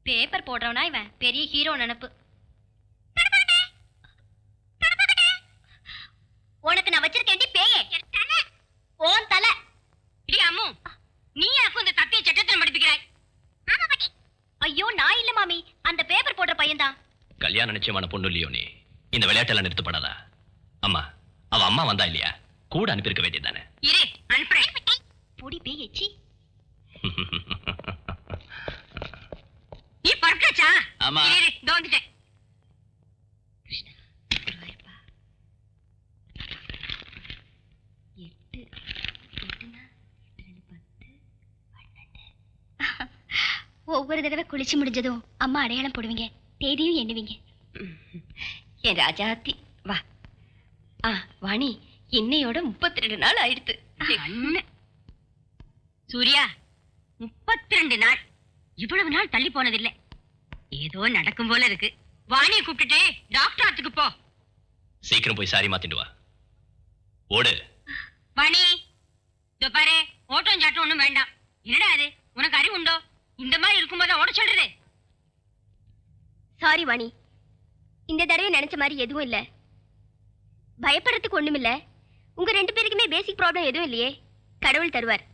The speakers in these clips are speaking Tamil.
பேப்பர் போடுறவனா இவன் பெரிய ஹீரோ நினைப்பு. உனக்கு நான் வச்சிருக்கேன் பேயே ஓன் தலை. அம்மு நீ எனக்கு இந்த தப்பிய சட்டத்தில் மடிப்பிக்கிறாய். ஐயோ நான் இல்ல மாமி, அந்த பேப்பர் போடுற பையன் தான். கல்யாணம் நிச்சயமான பொண்ணு இல்லையோ நீ? இந்த விளையாட்டெல்லாம் நிறுத்தப்படாதா? அம்மா அவ அம்மா வந்தா இல்லையா? கூட அனுப்பியிருக்க வேண்டியதானே. இரு அனுப்புறேன். பொடி பேய் எச்சி. நீ பறக்கச்சா? ஆமா. இரு இதோ வந்துட்டேன். ஒவ்வொரு தடவை குளிச்சு முடிஞ்சதும் அம்மா அடையாளம் போடுவீங்க, தேதியும் எண்ணுவீங்க. என் ராஜாத்தி வா. வாணி இன்னையோட 32 நாள் ஆயிடுத்து. சூர்யா 32 நாள் இவ்வளவு நாள் தள்ளி போனதில்லை. ஏதோ நடக்கும் போல இருக்கு. வாணியை கூப்பிட்டுட்டு டாக்டர் ஆத்துக்கு போ. சீக்கிரம் போய் சாரி மாத்திட்டு வா. ஓடு வாணி. இதோ பாரு, ஓட்டம் சாட்டம் ஒண்ணும் வேண்டாம். என்னடா அது, உனக்கு அறிவு உண்டோ? இந்த மாதிரி இருக்கும்போது ஓட சொல்றது. சாரி வாணி, இந்த தடவை நினைச்ச மாதிரி எதுவும் இல்ல. பயப்படுறதுக்கு ஒண்ணும் இல்ல. உங்க 2 பேருக்குமே பேசிக் ப்ராப்ளம் எதுவும் இல்லையே. கடவுள் தருவார்.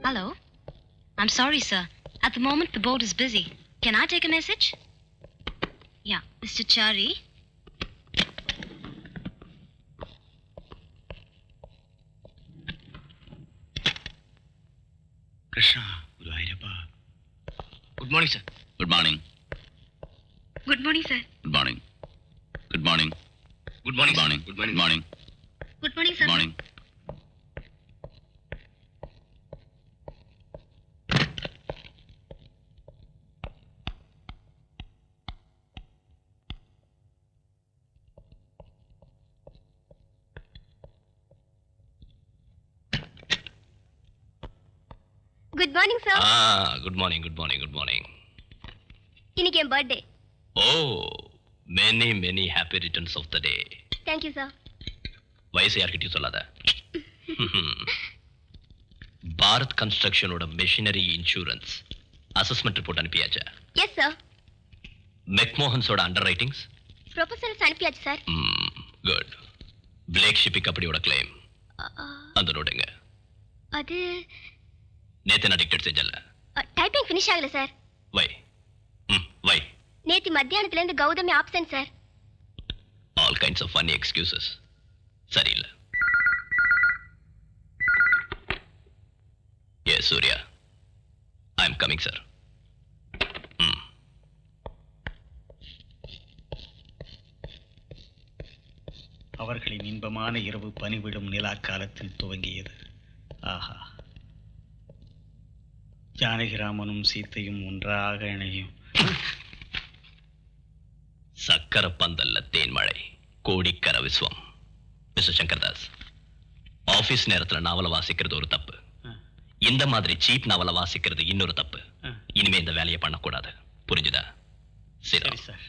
Hello. I'm sorry, sir. At the moment, the board is busy. Can I take a message? Yeah, Mr. Chari. Krishna, Guruvayurappa. Good morning, sir. Good morning. Good morning, sir. Good morning. Good morning. Good morning. Good morning. Good morning. Good morning, sir. Good morning. Good morning sir. Good morning. Good morning. Good morning. இன்னைக்கு என் birthday. Oh, many happy returns of the day. Thank you, sir. வயசு யார்கிட்டயும் சொல்லாத. பாரத் கன்ஸ்ட்ரக்ஷனோட மெஷினரி இன்சூரன்ஸ் அசஸ்மெண்ட் ரிப்போர்ட் அனுப்பியாச்சா? Yes sir. மெக்மோஹன்ஸோட அண்டர் ரைட்டிங்ஸ் ப்ரொபோசல்ஸ் அனுப்பியாச்சு சார். குட். பிளேக் ஷிப்பிங் கம்பெனியோட கிளைம் அந்த நோட்டுங்க. அது நேத்து நான் டிக்டேட் செஞ்சல. டைப்பிங் ஃபினிஷ் ஆகல சார். வை நேத்து மத்தியானத்துல இருந்து Gautami absent sir. All kinds of funny excuses. சரியில்லை. Yes, Surya. I am coming, sir. அவர்களின் இன்பமான இரவு பனிவிடும் நிலா காலத்தில் துவங்கியது. ஆஹா, ஜானகிராமனும் சீத்தையும் ஒன்றாக இணையும். சக்கர பந்தல்ல தேன்மழை, கோடிக்கர விஸ்வம். மிஸ்டர் சங்கர்தாஸ், ஆபீஸ் நேரத்துல நாவலை வாசிக்கிறது ஒரு தப்பு. இந்த மாதிரி சீப் நாவலை வாசிக்கிறது இன்னொரு தப்பு. இனிமே இந்த வேலையை பண்ணக்கூடாது, புரிஞ்சுதா? சரி சார்.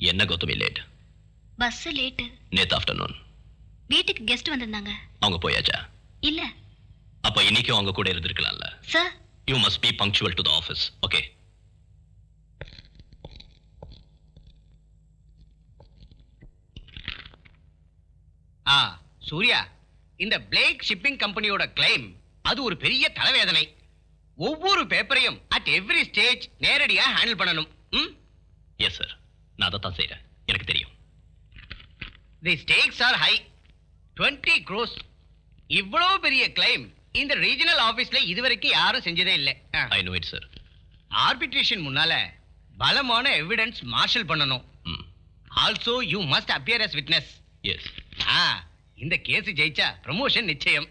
என்ன கௌதமி லேட்? Bus late. நேத்து ஆஃப்டர்நூன் வீட்டுக்கு கெஸ்ட் வந்திருந்தாங்க. அவங்க போயாச்சா? இல்ல. அப்ப இன்னைக்கும் அவங்க கூட இருந்திருக்கலாம்ல. Sir, you must be punctual to the office. Okay? Surya, இந்த பிளேக் ஷிப்பிங் கம்பெனியோட கிளைம் அது ஒரு பெரிய தலைவேதனை. ஒவ்வொரு பேப்பரையும் அட் எவ்ரி ஸ்டேஜ் நேரடியா ஹேண்டில் பண்ணணும். எஸ் சார், நான் அதை தான் செய்றேன், எனக்கு தெரியும். தி ஸ்டேக்ஸ் ஆர் ஹை. 20 crores. இவ்வளவு பெரிய கிளைம் இந்த ரீஜனல் ஆபீஸ்ல இதுவரைக்கும் யாரும் செஞ்சதே இல்லை. I know it sir. Arbitration முன்னால பலமான எவிடன்ஸ் மார்ஷல் பண்ணணும். Also you must appear as witness. Yes. இந்த கேஸ் ஜெயிச்சா ப்ரமோஷன் நிச்சயம்.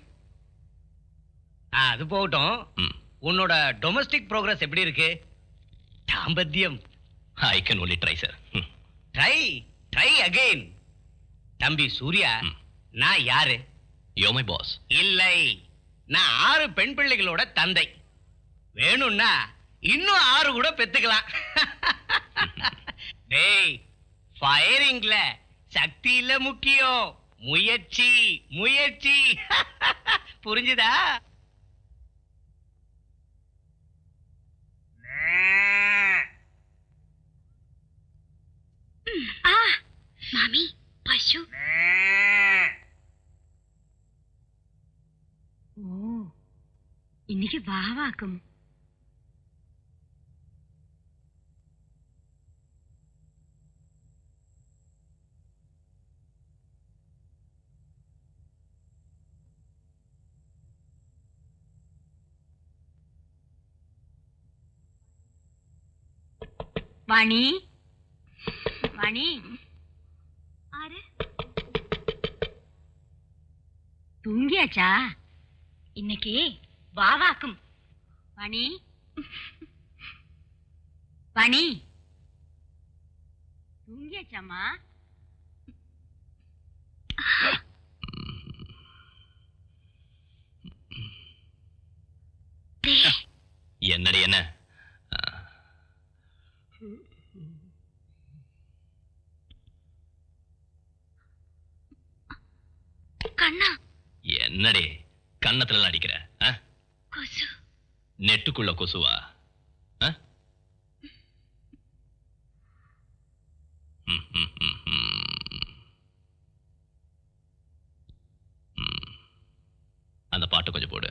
அது போகட்டும், உன்னோட டொமஸ்டிக் ப்ரோக்ரஸ் எப்படி இருக்கு? தாம்பத்தியம். I can only try sir. Try again. தம்பி சூர்யா, நான் யாரு? You my boss. இல்லை, நான் 6 பெண் பிள்ளைகளோட தந்தை. வேணும்னா இன்னும் 6 கூட பெத்துக்கலாம். டேய், ஃபயரிங்ல சக்தி இல்ல முக்கியம், முயற்சி முயற்சி. புரிஞ்சுதா? மாமி, பசு. ஓ, இன்னைக்கு வாவாக்கும். வாணி, வாணி. ஆறு தூங்கியாச்சா? இன்னைக்கு வாவாக்கும். வாணி, வாணி, தூங்கியாச்சாமா? என்னடி என்ன? கண்ணா. என்னடி கண்ணத்துல அடிக்கிற? கொசு. நெட்டுக்குள்ள கொசுவா? அந்த பாட்டு கொஞ்சம் போடு.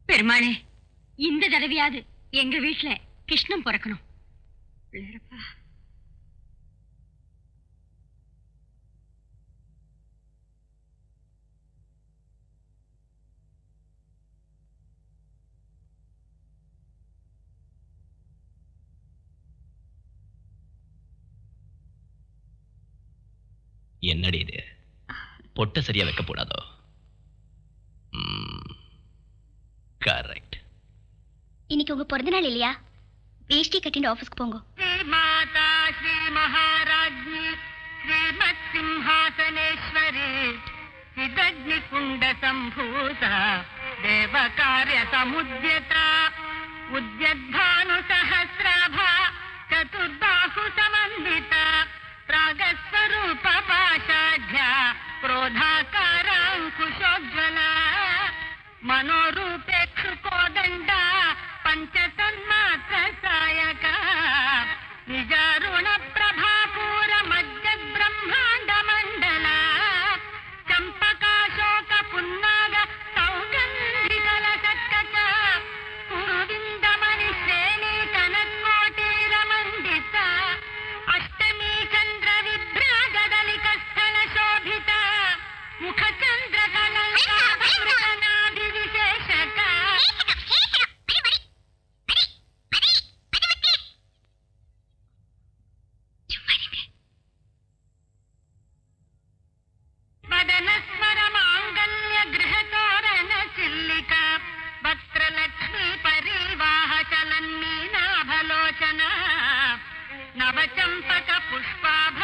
பெருமாளே, இந்த தடவையாவது எங்க வீட்டுல கிருஷ்ணன் பிறக்கணும். பிள்ளையரப்பா. என்னடி இது? பொட்டை சரியா வைக்க கூடாதோ? கரெக்ட். இன்னைக்கு உங்க பிறந்த நாள் இல்லையா? வேஷ்டி கட்டிட்டு ஆபீஸ்க்கு போங்க. மாதா ஸ்ரீ மகாராஜ்ஞி ஸ்ரீமத் சிம்ஹாசனேஸ்வரி சிதக்னி குண்ட சம்பூத தேவ கார்ய சமுத்யத உத்யத்பானு சஹஸ்ராபா சதுர்பாஹு சமன்வித ராகஸ்வரூப பாஷாఢ్య क्रोधाकाराङ्कुशोज्ज्वला मनोरूपेक्षु कोदण्ड पञ्चतन्मात्र सायक निजारुण प्रभापूर मज्जद् ब्रह्माण्ड मण्डल चम्पकाशोक पुन्नाग सौगन्धिकल सत्कच कुरुविन्दमणि श्रेणी कनत्कोटीरमण्डित अष्टमी चन्द्र विभ्राजदलिक स्थल शोभित मुखचन्द्र कलङ्काभिविशेषक वदनस्वर माङ्गल्य गृहतोरण चिल्लिका वक्त्रलक्ष्मी परिवाह चलन्मीनाभलोचना नवचम्पक पुष्पाभ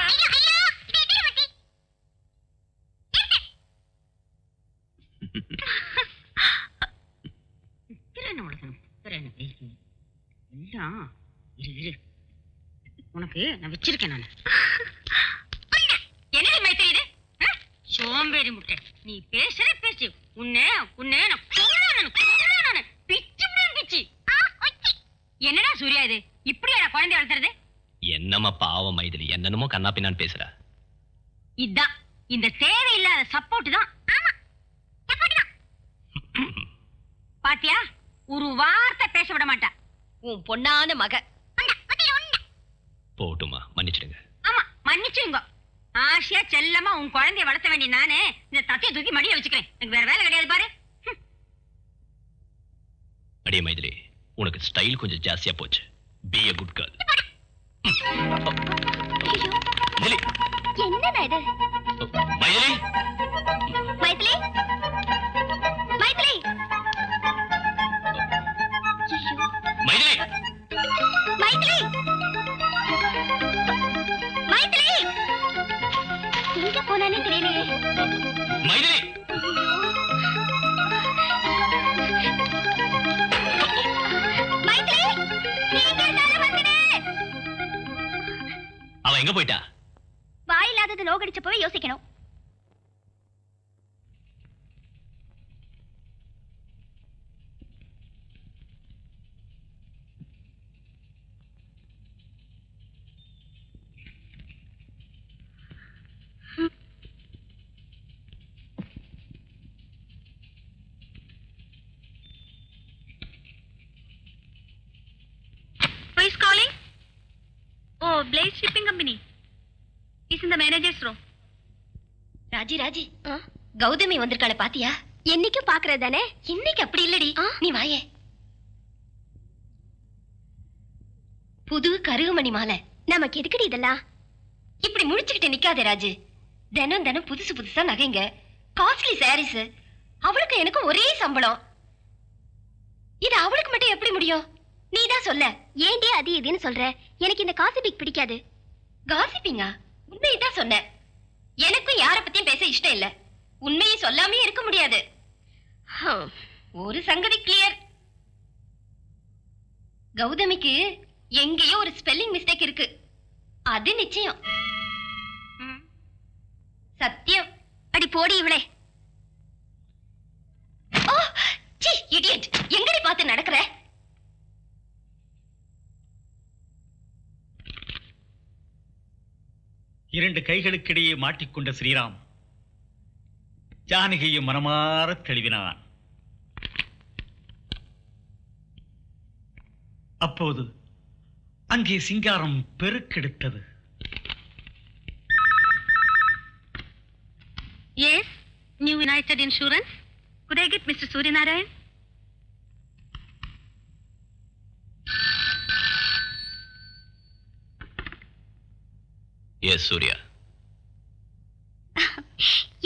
உனக்கு நான் வச்சிருக்கேன். நான் என்ன மைத்திரி இது? சோம்பேறி முட்டை, நீ பேசுற பேச்சு உன்னை உன்னை நான் கொல்லுவேன். பிச்சு பிச்சு. என்னடா சூர்யா இது? இப்படியா குழந்தை வளர்த்துறது? என்னம்மா பாவம் மைதிலி, என்னென்னமோ கண்ணா பின்னான்னு பேசுற. இதான் இந்த தேவையில்லாத சப்போர்ட் தான். ஆமா, சப்போர்ட் தான். பாத்தியா, ஒரு வார்த்தை பேச விட மாட்டா உன் பொண்ணான மக. போட்டுமா, மன்னிச்சிடுங்க. ஆமா, மன்னிச்சுங்க. ஆசையா செல்லமா உன் குழந்தைய வளர்த்த வேண்டிய நானே இந்த தத்தையை தூக்கி மடியில வச்சுக்கிறேன். எனக்கு வேற வேலை கிடையாது பாரு. அடியே மைதிலி, உனக்கு ஸ்டைல் கொஞ்சம் ஜாஸ்தியா போச்சு. Be a good girl. Maithili, என்னடா இது? மைதிலி, மைதிலி, மைதிலி. மைதிலி, மைதிலி, மைதிலி. எங்க போனானே தெரியலையே. மைதிலி. மைதிலி, நீங்க என்னால வந்துடு. அவ எங்க போயிட்டா? வாயில்லாதது நோகடிச்சப்பவே யோசிக்கணும். Who is calling? Oh, Blaze Shipping Company. Is in the manager's room. Raji Raji, Gautami வந்திருக்காள பாத்தியா? என்னைக்கும் பாக்குறது தானே. இன்னைக்கு அப்படி இல்லடி. நீ வாயே. புது கருகுமணி மாலை. நமக்கு எதுக்குடி இதெல்லாம்? இப்படி முடிச்சுக்கிட்டு நிக்காதே ராஜு. தினம் தினம் புதுசு புதுசா நகைங்க, காஸ்ட்லி சாரீஸ். அவளுக்கு எனக்கும் ஒரே சம்பளம். இது அவளுக்கு மட்டும் எப்படி முடியும்? நீதான் சொல்ல. ஏன்டி அது இதுன்னு சொல்ற? எனக்கு இந்த காசிபிக் பிடிக்காது. காசிப்பிங்கா? உண்மையதான் சொன்ன. எனக்கும் யார பத்தியும் பேச இஷ்டம் இல்ல. உண்மையை சொல்லாமே இருக்க முடியாது. ஒரு சங்கதி கிளியர். கௌதமிக்கு எங்கேயோ ஒரு ஸ்பெல்லிங் மிஸ்டேக் இருக்கு. அது நிச்சயம். சத்தியம். போடி இவளே. ஓ சீ இடியட், எங்கடி பார்த்து நடக்கிற? இரண்டு கைகளுக்கிடையே மாட்டிக்கொண்ட ஸ்ரீராம் ஜானகியை மனமாற தழுவினான். அப்போது அங்கே சிங்காரம் பெருக்கெடுத்தது. Yes, New United Insurance. Could I get Mr. Suryanarayan? Yes Surya.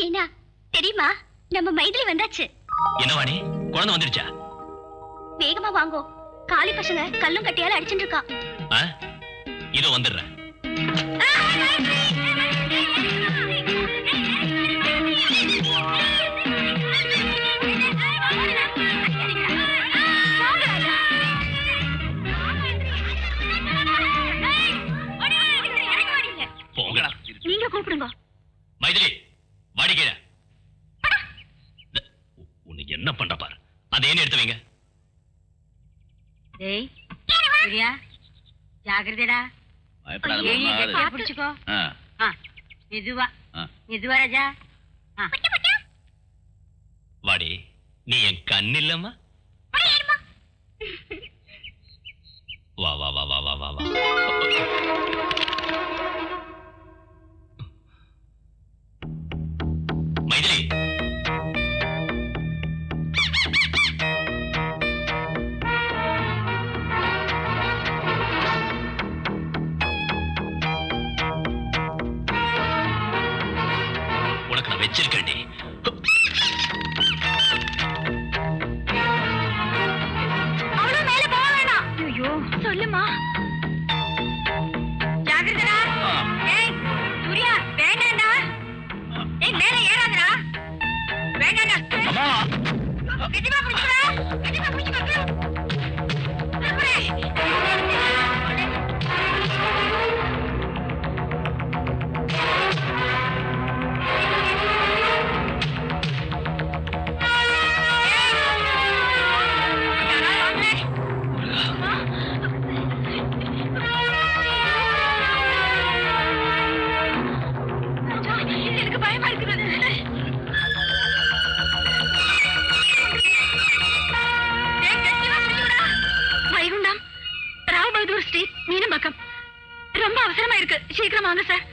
ஏனா தெரியுமா, நம்ம மைதிலி வந்தாச்சு. என்ன வாணி, குழந்தை வந்துடுச்சா? வேகமா வாங்கோ, காளி பசங்க கல்லும் கட்டியால அடிச்சுட்டு இருக்கா. இதோ வந்துடுறேன். நீங்க கூப்பிடுங்க. மைதிலி வாடி கீழே. உன்னை என்ன பண்ற பாரு. அதை என்ன எடுத்து வைங்க. டேய் சூர்யா, ஜாகிரதைடா. கட்டியா பிடிச்சுக்கோ. மெதுவா மெதுவா ராஜா. வாடி, நீ என் கண் இல்லம்மா. வா வா வா வா வா வா வா. மைதிலி, உனக்கு நான் வச்சிருக்கேன்டி. அவ்வளவு மேல போக வேணாம். ஐயோ சொல்லுமா. ஜாகிரதைடா. ஏய் சூர்யா, வேண்டாம்டா. ஏய் மேல ஏறாதடா. வேண்டாம்டா. அம்மா, கெட்டிமா பிடிச்சுடா. கெட்டிமா பிடிச்சு. எனக்கு பயமா இருக்குது. வைகுண்டம், ராவ் பகதூர் ஸ்ட்ரீட், மீனம்பாக்கம். ரொம்ப அவசரமா இருக்கு, சீக்கிரம் வாங்க சார்.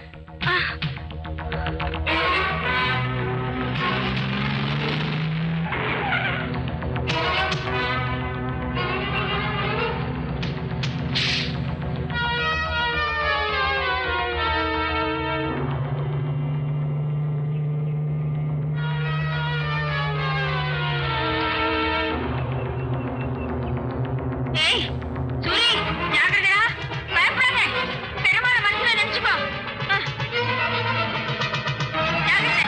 ஏய் சூரி, ஜாகிரதைடா. பயப்படாத. பெருமாள மனசுல நினைச்சுக்கோ. ஜாகிரதை.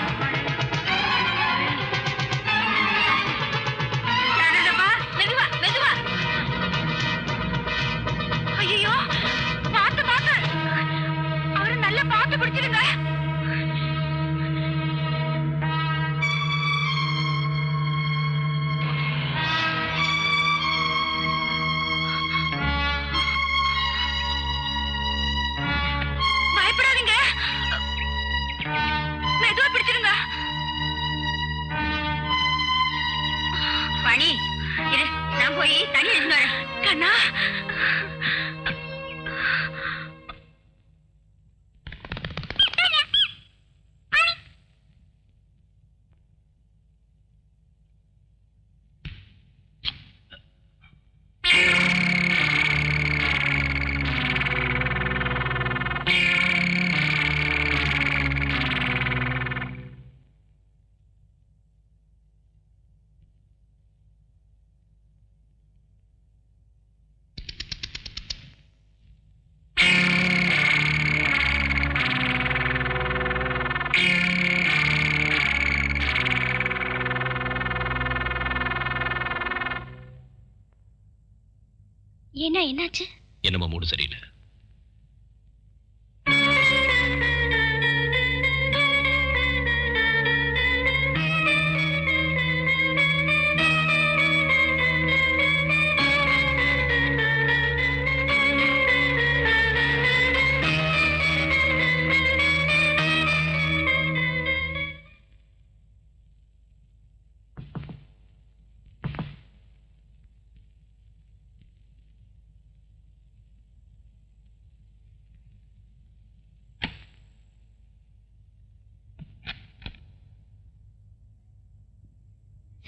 ஜாகிரதைப்பா. மெதுவா மெதுவா. ஐயோ, பார்த்து பார்த்து. அவரை நல்லா பார்த்து பிடிச்சிருங்க. பயப்படாதீங்க. மெதுவா பிடிச்சிருங்க. பணி இரு, நான் போய் தண்ணி எடுத்து வரேன். கண்ணா, ஏன்னா என்னாச்சு? என்னம்மா மூடு சரியில்லை.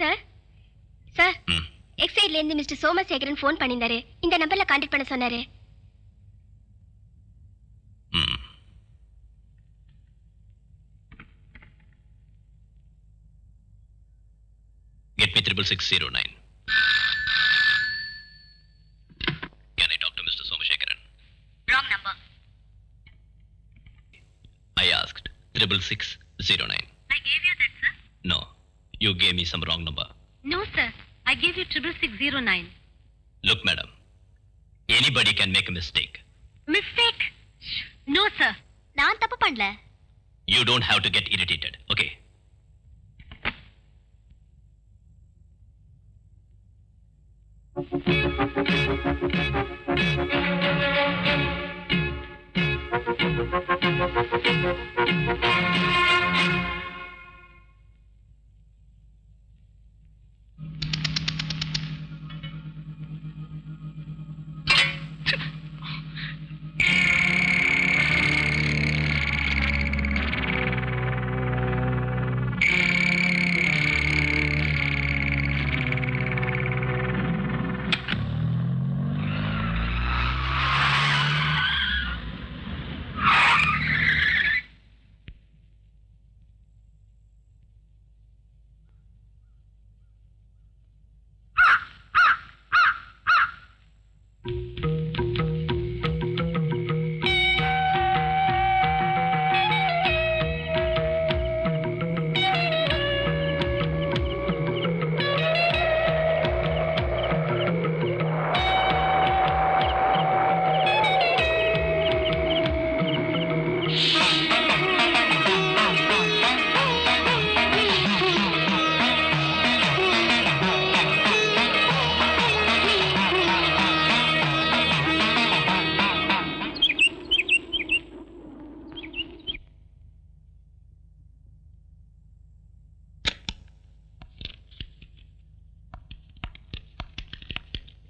சார் சார் ம். எக்ஸைட்ல இருந்து மிஸ்டர் சோமசேகரன் ஃபோன் பண்ணியிருந்தாரு. இந்த நம்பர்ல கான்டாக்ட் பண்ண சொன்னாரு. ம். Get me 66609. Can I talk to Mr. Somashekaran? Wrong number. I asked 66609. I gave you that, sir. No, you gave me some wrong number. No, sir. I gave you 66609. Look, madam, anybody can make a mistake. Mistake? No, sir. நான் தப்பு பண்ணல. You don't have to get irritated, okay?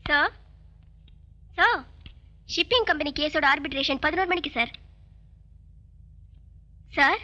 Sir sir shipping company கேஸோட ஆர்பிட்ரேஷன் 11 மணிக்கு சார். சார்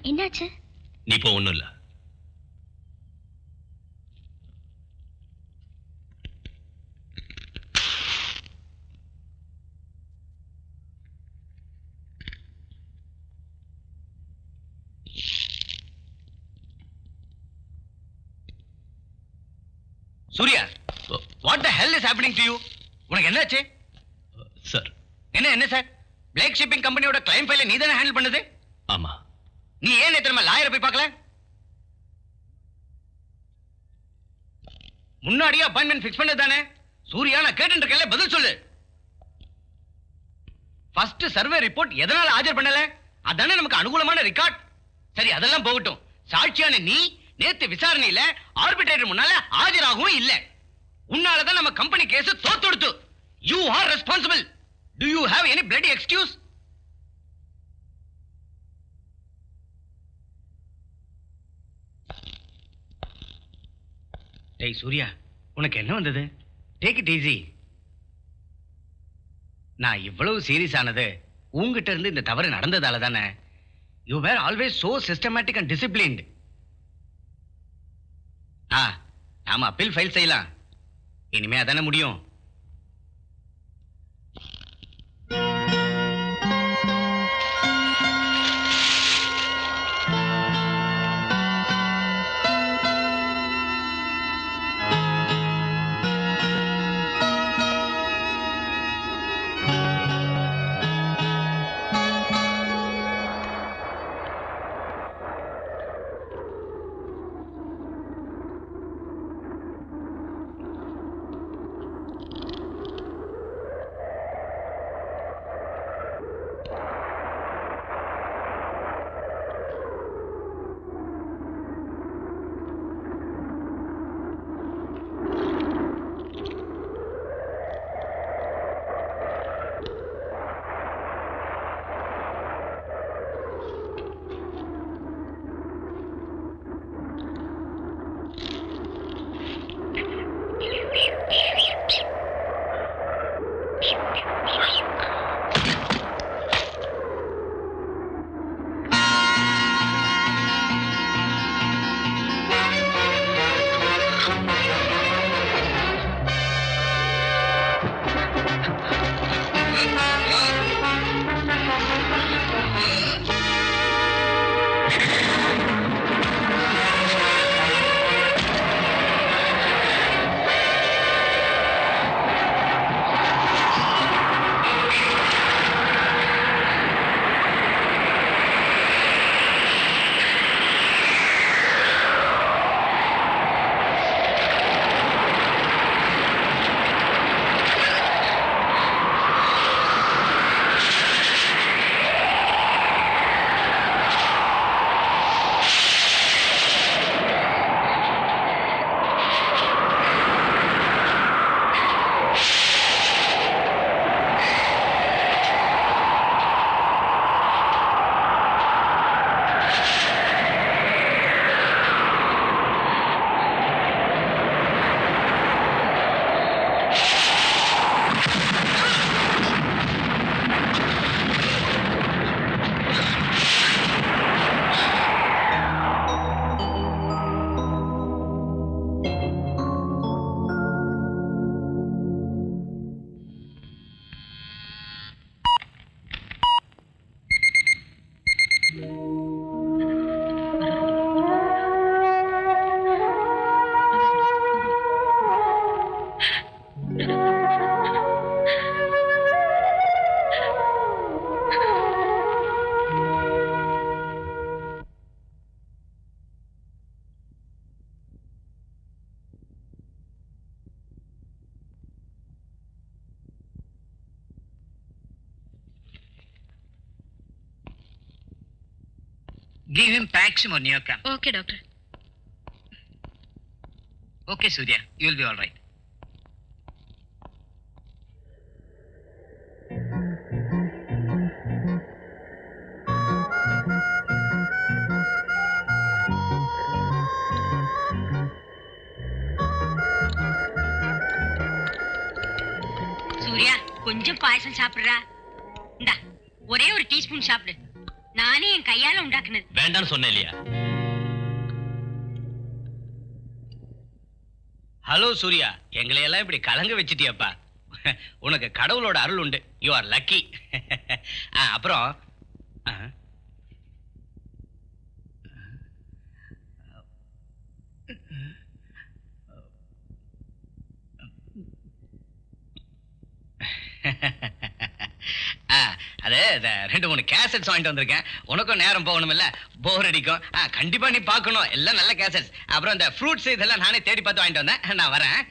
என்னாச்சு? நீ இப்போ ஒண்ணும் இல்ல. Surya, what the hell is happening to you? உனக்கு என்னாச்சு? சார். என்ன சார்? பிளேக் ஷிப்பிங் கம்பெனியோட கிளைம் ஃபைலை நீ தானே ஹேண்டில் பண்ணது? ஆமா. நீ ஏன் நேத்து நம்ம லாயரை போய் பார்க்கல? முன்னாடியே அப்பாயின்மெண்ட் ஃபிக்ஸ் பண்ணது தானே? சூர்யா, நான் கேட்டு இருக்கேன்ல, பதில் சொல்லு. ஃபர்ஸ்ட் சர்வே ரிப்போர்ட் எதனால ஆஜர் பண்ணல? அதானே நமக்கு அனுகூலமான ரெக்கார்ட். சரி, அதெல்லாம் போகட்டும். சாட்சியான நீ நேத்து விசாரணையில ஆர்பிட்ரேட்டர் முன்னால ஆஜராகவும் இல்ல. உன்னாலதான் நம்ம கம்பெனி கேஸ் தோத்துடுத்து. You are responsible. Do you have any bloody excuse? டேய் சூர்யா, உனக்கு என்ன வந்தது? Take it easy. நான் இவ்வளவு சீரியஸ் ஆனது உங்ககிட்ட இருந்து இந்த தவறு நடந்ததால தானே. You were always so systematic and disciplined. நாம அப்பீல் ஃபைல் செய்யலாம். இனிமே அதானே முடியும். Give him Paxim or Neocam. Okay, doctor. Okay, Surya, you will be all right. Surya, கொஞ்சம் பாயசம் சாப்பிடுறா. இந்தா, ஒரே ஒரு டீஸ்பூன் சாப்பிடு. நானே என் கையால உண்டாக்குனது. வேண்டான்னு சொன்னேன் இல்லையா? ஹலோ சூர்யா, எங்களை எல்லாம் இப்படி கலங்க வச்சிட்டியப்பா. உனக்கு கடவுளோட அருள் உண்டு. You are lucky. அப்புறம் அது 2-3 கேசட்ஸ் வாங்கிட்டு வந்திருக்கேன். உனக்கும் நேரம் போகணும்ல, போர் அடிக்கும். கண்டிப்பா நீ பார்க்கணும். எல்லாம் நல்ல கேசட்ஸ். அப்புறம் இந்த ஃப்ரூட்ஸ் இதெல்லாம் நானே தேடி பார்த்து வாங்கிட்டு வந்தேன். நான் வரேன்.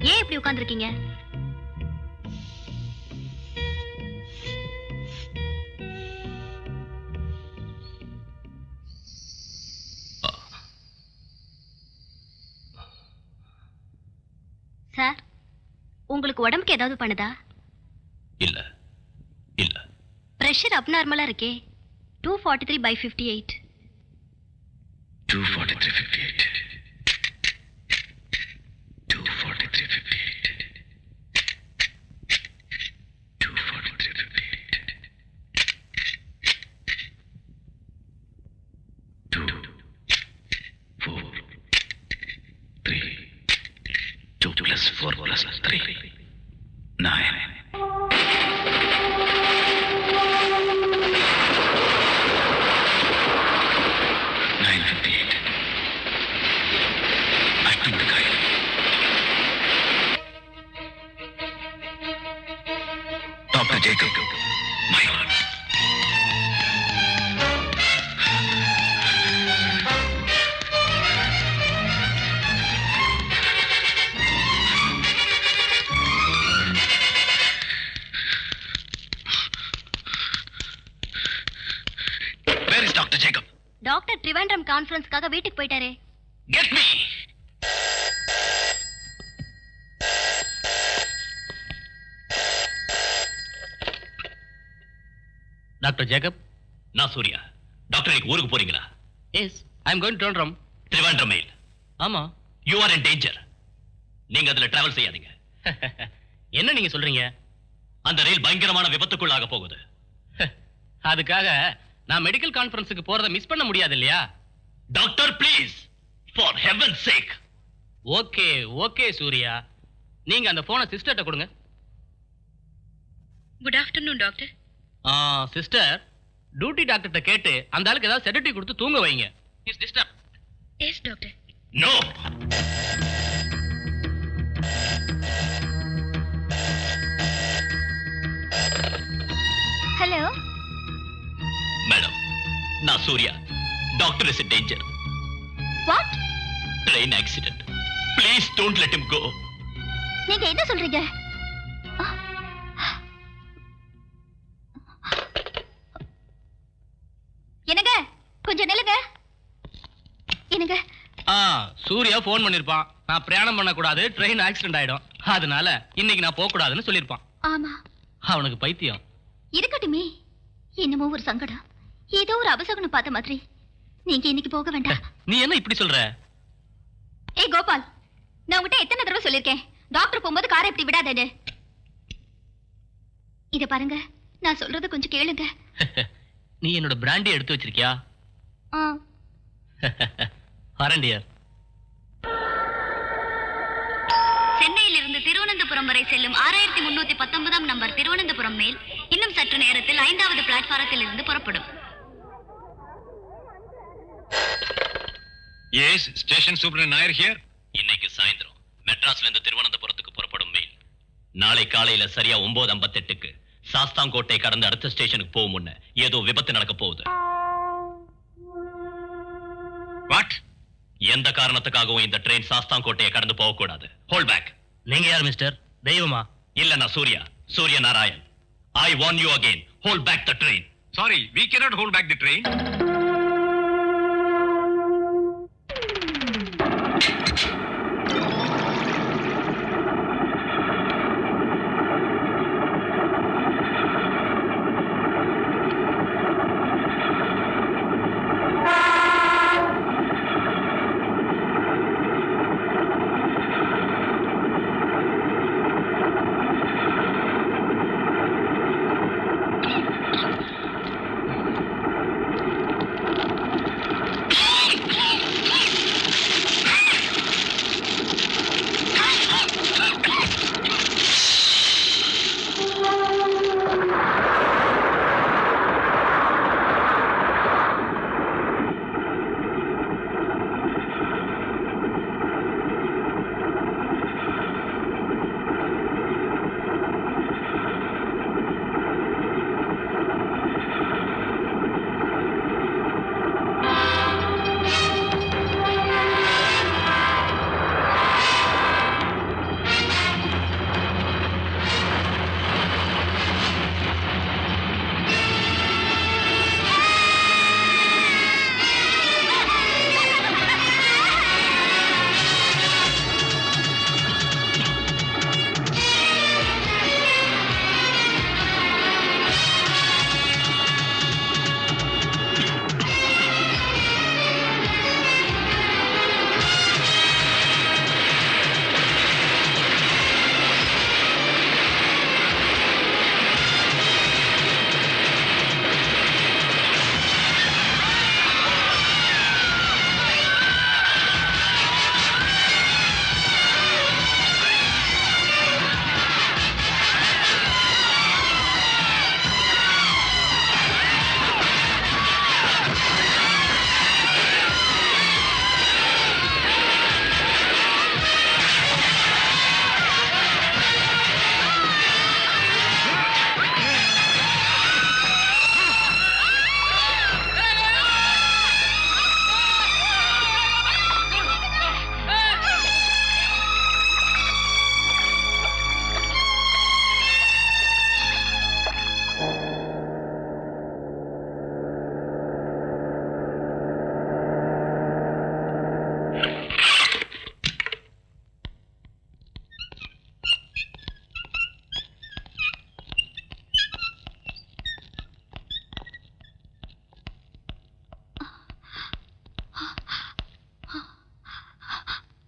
ஏன் இப்படி உட்கார்ந்திருக்கீங்க? சார், உங்களுக்கு உடம்புக்கு ஏதாவது பண்ணுதா? இல்ல இல்ல. பிரஷர் அப்நார்மலா இருக்கே. 243/58. 243/58. 243/58. 243/58. 2 4 3. 2 + 4 + 3 9. Dr. Jacob, my lord. Where is Dr. Jacob? Doctor Trivandrum கான்ஃபரன்ஸ்க்காக வீட்டுக்கு போயிட்டாரே. Get me! Doctor Jacob. நான் சூர்யா. டாக்டர், இன்னைக்கு ஊருக்கு போறீங்களா? Yes, I am going to Trivandrum. Trivandrum mail. ஆமா. You are in danger. நீங்க அதுல டிராவல் செய்யாதீங்க. என்ன நீங்க சொல்றீங்க? அந்த ரயில் பயங்கரமான விபத்துக்குள்ளாக போகுது. அதுக்காக நான் மெடிக்கல் கான்ஃபரன்ஸுக்கு போறதை மிஸ் பண்ண முடியாது இல்லையா? Doctor, please, for heaven's sake. Okay okay Surya, நீங்க அந்த போனை சிஸ்டர்ட்ட கொடுங்க. Good afternoon doctor. Sister, duty டாக்டர்ட்ட கேட்டு அந்த ஆளுக்கு ஏதாவது செடேட்டிவ் கொடுத்து தூங்க வைங்க. Is disturb. Yes doctor. No. Hello madam, நான் Surya. Doctor is in danger. What? Train accident. Please don't let him go. நீங்க என்ன சொல்றீங்க? என்னங்க, கொஞ்சம் நில்லுங்க. என்னங்க? சூர்யா போன் பண்ணிருப்பான். நான் பிரயாணம் பண்ண கூடாது, ட்ரெயின் ஆக்சிடென்ட் ஆயிடும், அதனால இன்னைக்கு நான் போக கூடாதுன்னு சொல்லிருப்பான். ஆமா. அவனுக்கு பைத்தியம். இருக்கட்டுமே, என்னமோ ஒரு சங்கடம், ஏதோ ஒரு அபசகுனம் பார்த்த மாதிரி. நீங்க இன்னைக்கு போக வேண்டாம். நீ என்ன இப்படி சொல்ற? ஏய் கோபால், நான் உங்ககிட்ட எத்தனை தடவை சொல்லிருக்கேன், டாக்டர் போகும்போது காரை இப்படி விடாதேன்னு. இத பாருங்க, நான் சொல்றது கொஞ்சம் கேளுங்க. நீ என்னோட பிராண்டி எடுத்து வச்சிருக்கியா? வரண்டியர். சென்னையிலிருந்து திருவனந்தபுரம் வரை செல்லும் 6319 நம்பர் திருவனந்தபுரம் மேல் இன்னும் சற்று நேரத்தில் 5வது பிளாட்பாரத்தில் இருந்து புறப்படும். Yes, station superintendent Nair here. இன்னைக்கு சாயந்தரம் மெட்ராஸ்ல இருந்து திருவனந்தபுரத்துக்கு புறப்படும் மெயில் நாளை காலையில சரியா 9:58க்கு சாஸ்தாங்கோட்டை கடந்து அடுத்த ஸ்டேஷனுக்கு போகும் முன்ன ஏதோ விபத்து நடக்க போகுது. வாட்? எந்த காரணத்துக்காகவும் இந்த ட்ரெயின் சாஸ்தாங்கோட்டையை கடந்து போக கூடாது. Hold back. நீங்க யார் மிஸ்டர்? தெய்வமா? இல்ல, நான் Surya Narayan. I warn you again. Hold back the train. Sorry, we cannot hold back the train.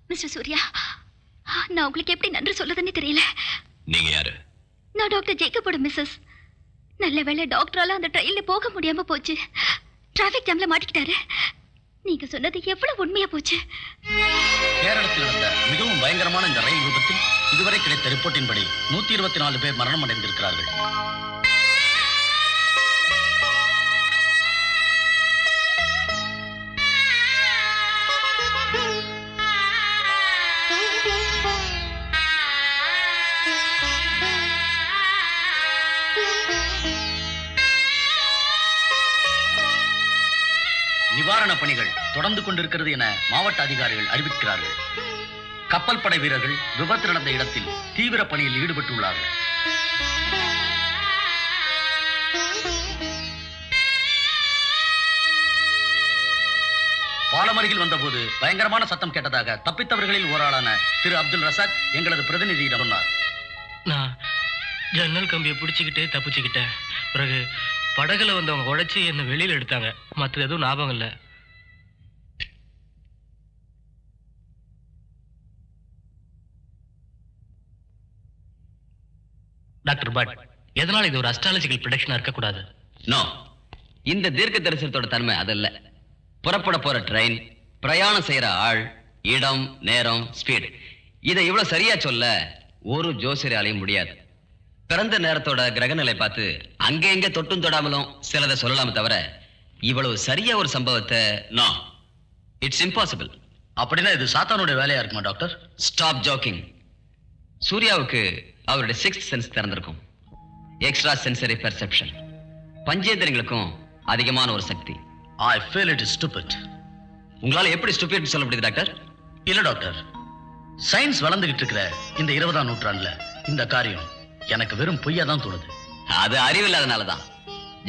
Mister Surya, நான் உங்களுக்கு எப்படி நன்றி சொல்லதுன்னு தெரியல. நீங்க யாரு? நான் டாக்டர் ஜேக்கபோட மிஸ்ஸஸ். நல்ல வேளை டாக்டரால அந்த ட்ரெயின்ல போக முடியாம போச்சு. டிராஃபிக் ஜாம்ல மாட்டிக்கிட்டாரு. நீங்க சொன்னது எவ்வளவு உண்மையா போச்சு. கேரளத்தில் நடந்த மிகவும் பயங்கரமான இந்த ரயில் விபத்தில் இதுவரை கிடைத்த ரிப்போர்ட்டின்படி 124 பேர் மரணம் அடைந்திருக்கிறார்கள். நிவாரண பணிகள் தொடர்ந்து கொண்டிருக்கிறது என மாவட்ட அதிகாரிகள் அறிவிக்கிறார்கள். கப்பல் படை வீரர்கள் விபத்து நடந்த இடத்தில் தீவிர பணியில் ஈடுபட்டுள்ளார்கள். பாலமருகில் வந்தபோது பயங்கரமான சத்தம் கேட்டதாக தப்பித்தவர்களில் ஓராளான திரு அப்துல் ரசாக் எங்களது பிரதிநிதியிடம் சொன்னார். நான் ஜன்னல் கம்பியை பிடிச்சிக்கிட்டே தப்பிச்சுக்கிட்டேன். பிறகு படகுல வந்தவங்க உடைச்சி என்னை வெளியில எடுத்தாங்க. மற்ற எதுவும் ஞாபகம் இல்லை. டாக்டர் பட், எதனால இது ஒரு அஸ்ட்ராலஜிக்கல் ப்ரெடிக்ஷனா இருக்கக்கூடாது? நோ, இந்த தீர்க்க தரிசனத்தோட தன்மை அதல்ல. புறப்பட போற ட்ரெயின், பிரயாணம் செய்யற ஆள், இடம், நேரம், ஸ்பீடு, இதை இவ்வளவு சரியா சொல்ல ஒரு ஜோசியராலையும் முடியாது. பிறந்த நேரத்தோட கிரகநிலை பார்த்து அங்க எங்க தொட்டும் தொடாமலும் சிலதை சொல்லலாமே தவிர இவ்வளவு சரியா ஒரு சம்பவத்தை நோ, இட்ஸ் இம்பாசிபிள். அப்படின்னா இது சாத்தானுடைய வேலையா இருக்குமா டாக்டர்? Stop jogging. சூர்யாவுக்கு அவருடைய 6th சென்ஸ் திறந்திருக்கும். Extra sensory perception. பஞ்சேந்திரங்களுக்கும் அதிகமான ஒரு சக்தி. I feel it is stupid. உங்களால எப்படி ஸ்டூபிட் சொல்ல முடியுது டாக்டர்? இல்ல டாக்டர், சயின்ஸ் வளர்ந்துகிட்டு இருக்கிற இந்த 20ஆம் நூற்றாண்டுல இந்த காரியம் எனக்கு வெறும் பொய்யா தான் தோணுது. அது அறிவில்லாதனாலதான்.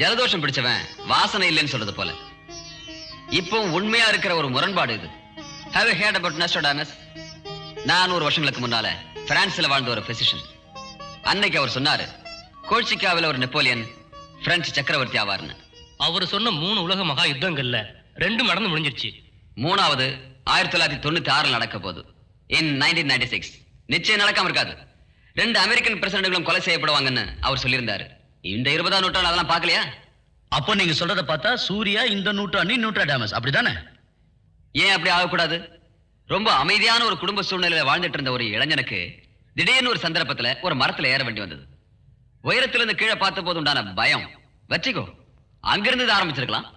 ஜலதோஷம் பிடிச்சவன் வாசனை இல்லைன்னு சொல்றது போல. இப்போ உண்மையா இருக்கிற ஒரு முரண்பாடு இது. Have you heard about Nostradamus? 400 வருஷங்களுக்கு முன்னால பிரான்ஸ்ல வாழ்ந்த ஒரு பிசிஷியன். அன்னைக்கு அவர் சொன்னாரு, கோல்சிக்காவில் ஒரு நெப்போலியன் பிரெஞ்சு சக்கரவர்த்தி ஆவார்னு. அவர் சொன்ன 3 உலக மகா யுத்தங்கள்ல 2 நடந்து முடிஞ்சிருச்சு. 3வது 1996 நடக்க போகுது. இன் 1996 நிச்சயம் நடக்காம இருக்காது. 2 அமெரிக்கன் பிரசிடென்ட்களும் கொலை செய்யப்படுவாங்கன்னு அவர் சொல்லியிருந்தாரு. இந்த 20ஆம் நூற்றாண்டு அதெல்லாம் பார்க்கலையா? அப்போ நீங்க சொல்றத பார்த்தா சூர்யா இந்த நூற்றாண்டின் நோஸ்ட்ராடமஸ், அப்படிதானே? ஏன் அப்படி ஆகக்கூடாது? ரொம்ப அமைதியான ஒரு குடும்ப சூழ்நிலையில வாழ்ந்துட்டு இருந்த ஒரு இளைஞனுக்கு திடீர்னு ஒரு சந்தர்ப்பத்துல ஒரு மரத்துல ஏற வேண்டி வந்தது. உயரத்திலிருந்து கீழே பார்த்த போது உண்டான பயம், வெற்றிகோ, அங்கிருந்து ஆரம்பிச்சிருக்கலாம்.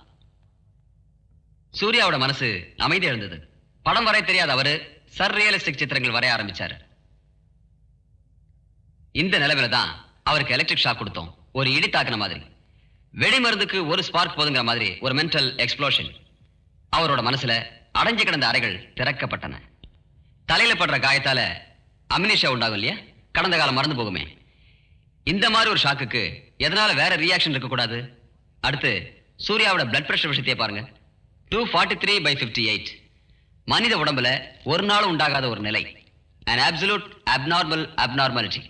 சூர்யாவோட மனசு அமைதியா இருந்தது. படம் வரைய தெரியாத அவரு சர்ரியலிஸ்டிக் சித்திரங்கள் வரைய ஆரம்பிச்சாரு. இந்த நிலைமையில தான் அவருக்கு எலக்ட்ரிக் ஷாக் கொடுத்தோம். ஒரு இடி தாக்குன மாதிரி. வெடி மருந்துக்கு ஒரு ஸ்பார்க் போதுங்கிற மாதிரி ஒரு மென்டல் எக்ஸ்ப்ளோஷன். அவரோட மனசுல அடைஞ்சு கிடந்த அறைகள் திறக்கப்பட்டன. தலையில படுற காயத்தால அமினிஷா உண்டாகும் இல்லையா, கடந்த காலம் மறந்து போகுமே. இந்த மாதிரி ஒரு ஷாக்குக்கு எதனால வேற ரியாக்ஷன் இருக்க கூடாது? அடுத்து சூர்யாவோட பிளட் பிரஷர் விஷயத்தையே பாருங்க. 243/58. மனித உடம்புல ஒரு நாள் உண்டாகாத ஒரு நிலை. an absolute abnormal abnormality.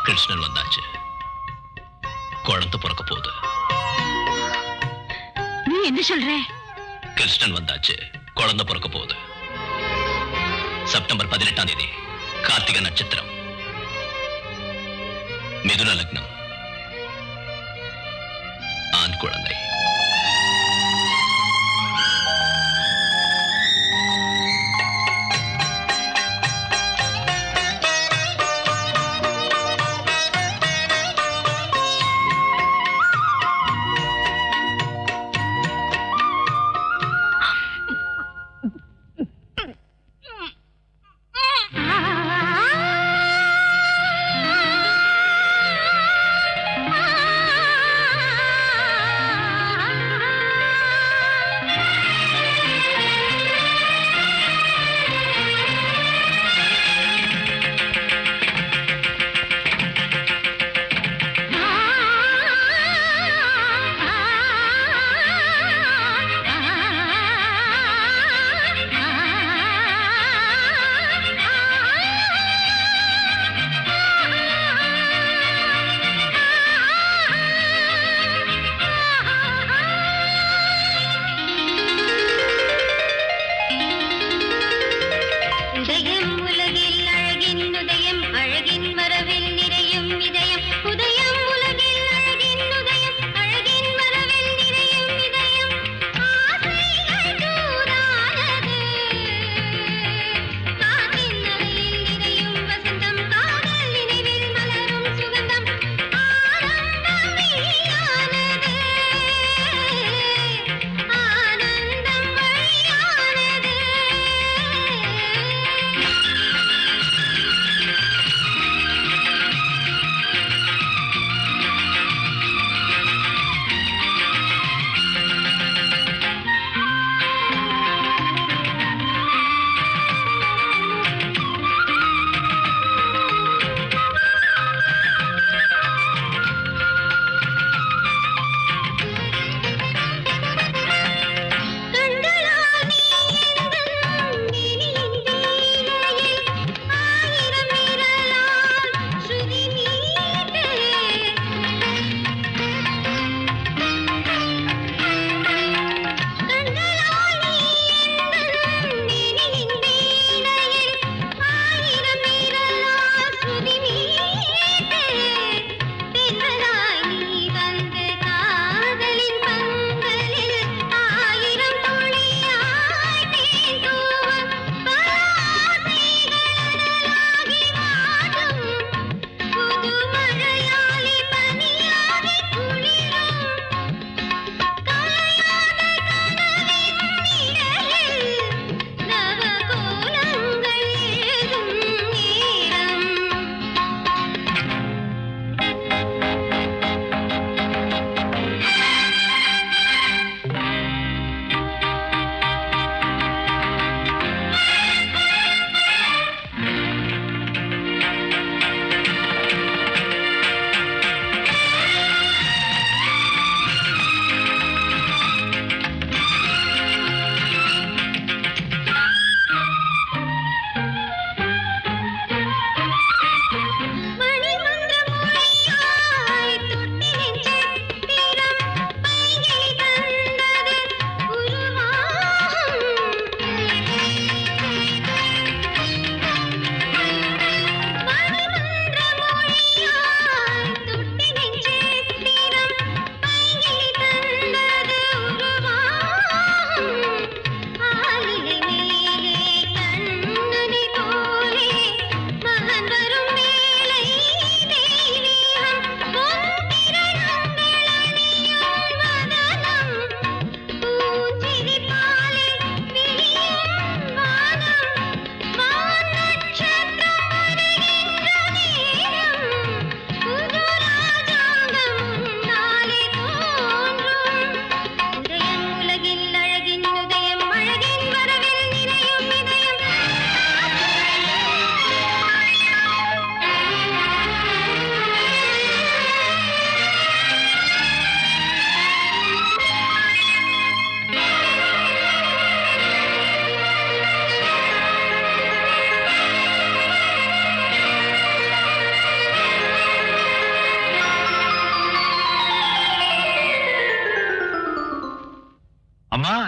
Krishnan வந்தாச்சு. குழந்தை பிறக்க போகுது. நீ என்ன சொல்ற? கிருஷ்ணன் வந்தாச்சு, குழந்தை பிறக்க போகுது. செப்டம்பர் 18ஆம் தேதி, கார்த்திகை நட்சத்திரம், மிதுன லக்னம், ஆண் குழந்தை.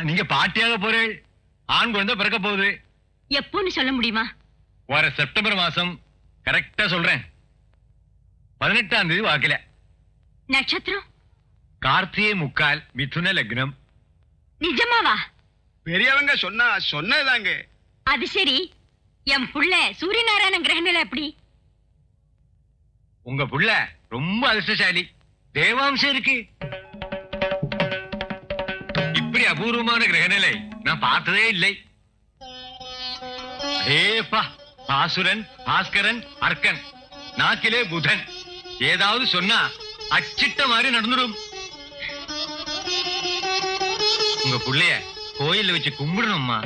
நீங்க பாட்டியாக போறேன். ஆண் குழந்தை பிறக்க போகுது. எப்போன்னு சொல்ல முடியுமா? வர செப்டம்பர் மாசம். கரெக்டா சொல்றேன். 18ஆம் தேதி வாக்கில. நட்சத்திரம்? கார்த்திகை முக்கால், மிதுன லக்னம். நிஜமாவா? பெரியவங்க சொன்னதாங்க. அது சரி, என் புள்ள சூரியநாராயண கிரகநிலை எப்படி? உங்க புள்ள ரொம்ப அதிர்ஷ்டசாலி. தேவாம்சம் இருக்கு. இப்படி அபூர்வமான கிரகநிலை நான் பார்த்ததே இல்லை. ஏப்பா, பாசுரன், பாஸ்கரன், அர்க்கன், நாக்கிலே புதன். ஏதாவது சொன்னா அச்சிட்ட மாதிரி நடந்துடும். உங்க புள்ளைய கோயில்ல வச்சு கும்பிடணும்மா.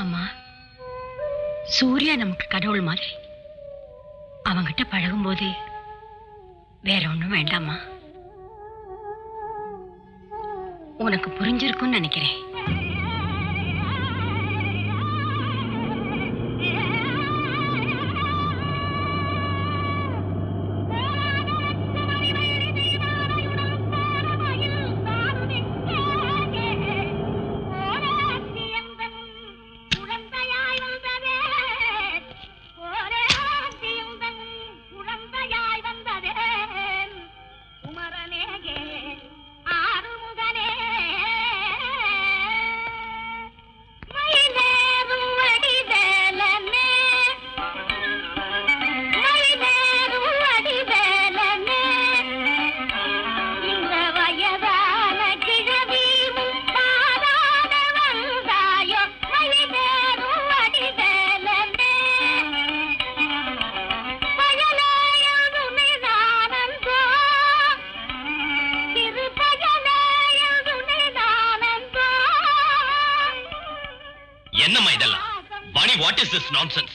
அம்மா, சூர்யா நமக்கு கடவுள் மாதிரி. அவங்கிட்ட பழகும்போது வேற ஒண்ணும் வேண்டாமா? உனக்கு புரிஞ்சிருக்கும்னு நினைக்கிறேன். என்னம்மா இதெல்லாம்? Vani, what is this nonsense?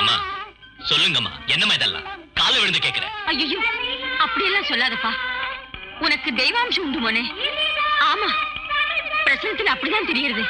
அம்மா, சொல்லுங்கம்மா, என்னம்மா இதெல்லாம்? காலை விழுந்து கேட்கிறேன். ஐயோ, அப்படியெல்லாம் சொல்லாதப்பா. உனக்கு தெய்வாம்சம் உண்டு மோனே. ஆமா, பிரசனத்துல அப்படிதான் தெரியுது.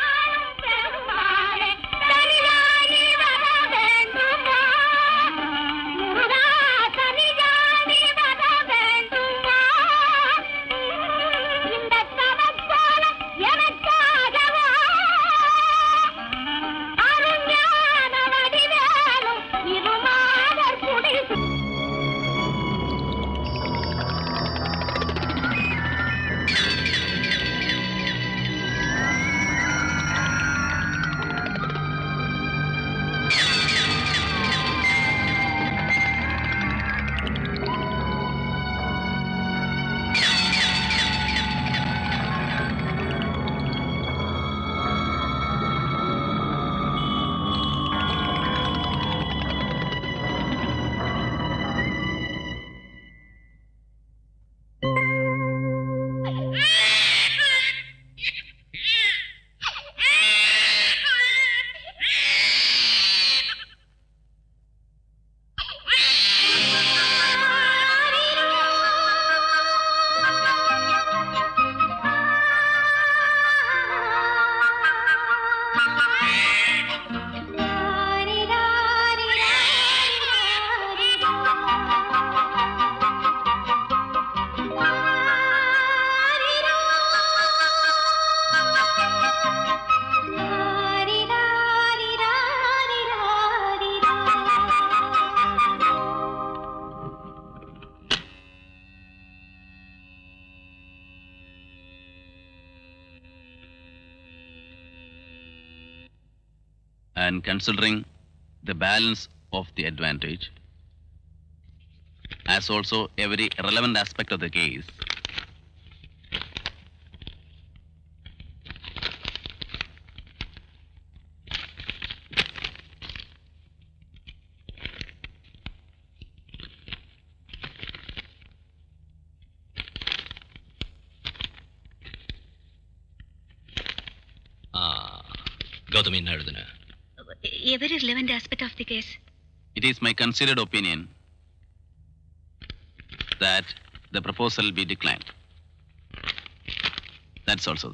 And considering the balance of the advantage, as also every relevant aspect of the case, Gautami என்ன எழுதுன? A very relevant aspect of the case. it is my considered opinion that the proposal be declined. That's also.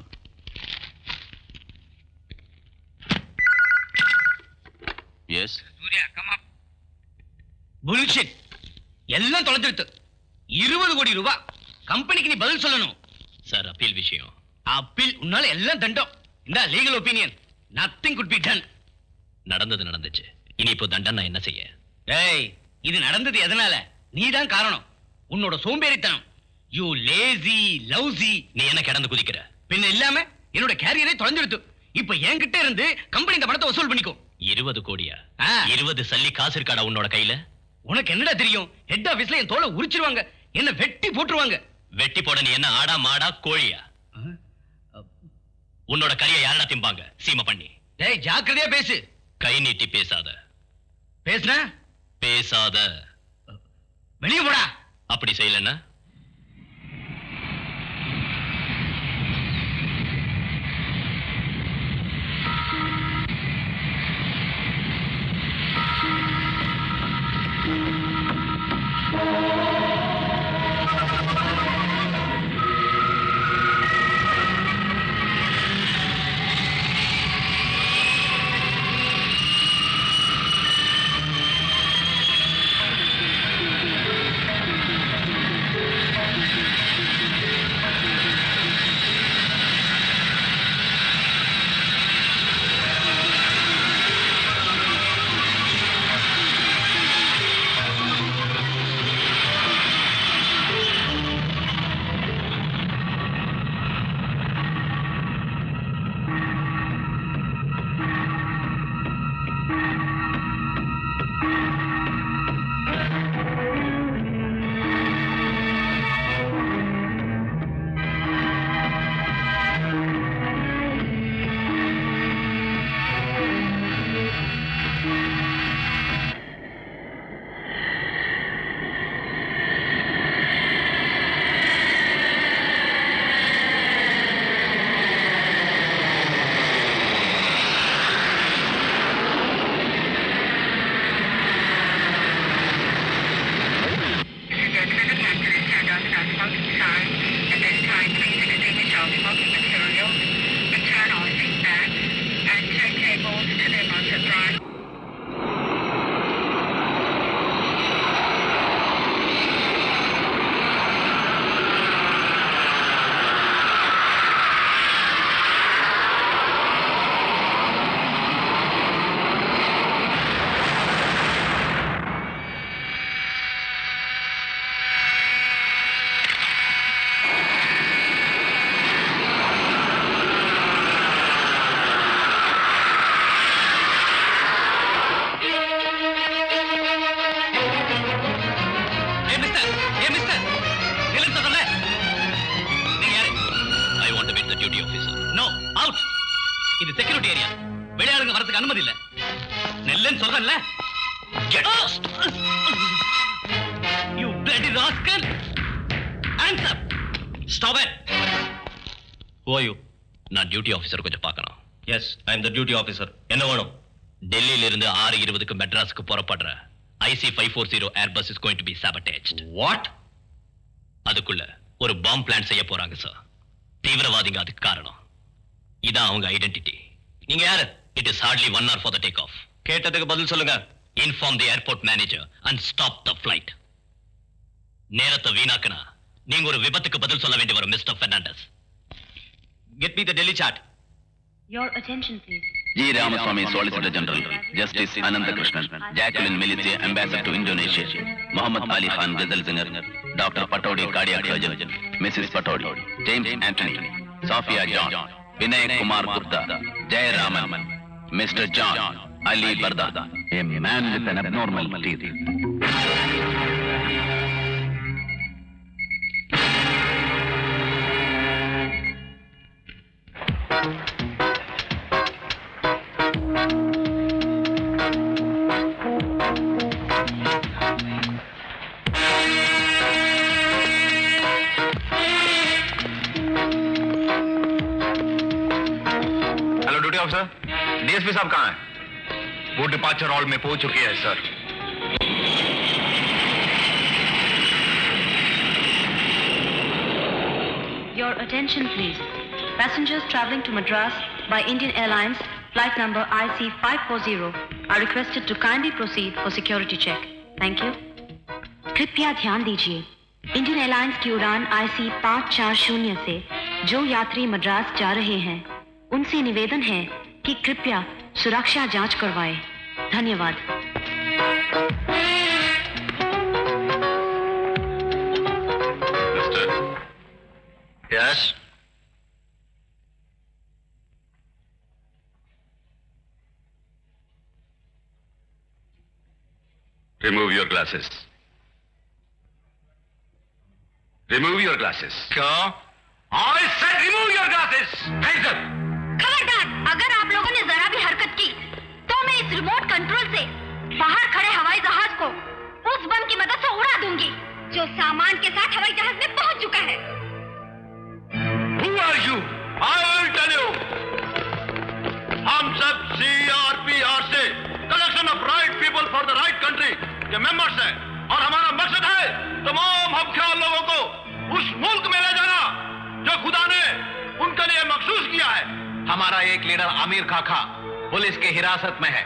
Yes. Bullshit. எல்லாம் தொலைஞ்சிருத்து. 20 கோடி ரூபாய் கம்பெனிக்கு நீ பதில் சொல்லணும். சார் அப்பீல் விஷயம். அப்பீல் உன்னால எல்லாம் தண்டம். இந்த legal opinion nothing could be done. நடந்தது நடந்துச்சு. இனி இப்போ தண்டனை என்ன செய்ய? டேய், இது நடந்தது எதனால? நீதான் காரணம். உன்னோட சோம்பேறித்தனம். You lazy lousy. நீ என்ன கிடந்து குதிக்கிற? பின்ன இல்லாம என்னோட கேரியரே தொலைஞ்சிருத்து. இப்ப என்கிட்ட இருந்து கம்பெனி இந்த பணத்தை வசூல் பண்ணிக்கோ. 20 கோடியா? ஆ. 20 சல்லி காசு இருக்காடா உன்னோட கையில? உனக்கு என்னடா தெரியும்? ஹெட் ஆபீஸ்ல என் தோலை உரிச்சிருவாங்க. என்ன வெட்டி போட்டுருவாங்க. வெட்டி போட நீ என்ன ஆடா மாடா கோழியா? உன்னோட கறியை யாரா திம்பாங்க சீமை பண்ணி? டேய், ஜாக்கிரதையா பேசு. கை நீட்டி பேசாத. பேசுனா பேசாத. வெளியே போடா. அப்படி செய்யலன்னா இது செக்யூரிட்டி ஏரியா. வெளியாளுங்க வரதுக்கு அனுமதி இல்ல. நெல்லன்னு சொல்றேன்ல. Get lost. You bloody rascal. Hands up. Stop it. Who are you? நான் டியூட்டி ஆபீசர் கொஞ்சம் பார்க்கணும். Yes, I am the duty officer. என்ன வேணும்? டெல்லியில இருந்து 6:20க்கு மெட்ராஸுக்கு புறப்படுற IC-540 Airbus is going to be sabotaged. What? அதுக்குள்ள ஒரு பாம்பு பிளான் செய்ய போறாங்க சார். தீவிரவாதிங்க அதுக்கு காரணம். இதான் அவங்க ஐடென்டிட்டி. நீங்க யாரு? It is hardly 1 hour for the takeoff. கேட்டதுக்கு பதில் சொல்லுங்க. Inform the airport manager and stop the flight. நேரத்தை வீணாக்குனா நீங்க ஒரு விபத்துக்கு பதில் சொல்ல வேண்டி வரும் mister Fernandes. Get me the Delhi chart. Your attention, please. G. Ramaswamy, Solicitor General, Justice Anandakrishnan, Jacqueline Militia, Ambassador to Indonesia, Muhammad Ali Khan, Ghazal Singer, Dr. Patodi, Cardiac Surgeon, Mrs. Patodi, James Anthony, Sophia John, Vinay Kumar Gupta, Jay Raman, Mr. John, Ali Barda, a man with an abnormal teeth. Hello duty officer, DSP साहब कहाँ हैं? वो डिपार्चर हॉल में पहुंच चुकी है sir. Your attention please. Passengers traveling to Madras by Indian Airlines, flight number IC540 are requested to kindly proceed for security check. Thank you. कृपया ध्यान दीजिए, इंडियन एयरलाइंस की उड़ान IC540 से जो यात्री मद्रास जा रहे हैं उनसे निवेदन है कि कृपया सुरक्षा जांच करवाएं। धन्यवाद। Yes. Remove your glasses. Remove your glasses. क्या? I said remove your glasses. Hands up. खबरदार, अगर आप लोगों ने जरा भी हरकत की तो मैं इस रिमोट कंट्रोल से बाहर खड़े हवाई जहाज को उस बम की मदद से उड़ा दूंगी जो सामान के साथ हवाई जहाज में पहुंच चुका है। Who are you? I will tell you. हम सब CRPR से collection of right people for the right country के members हैं और हमारा मकसद है तमाम हमख्याल लोगों को उस मुल्क में ले जाना जो खुदा ने उनके लिए मखसूस किया है। हमारा एक लीडर आमिर खाखा पुलिस के हिरासत में है,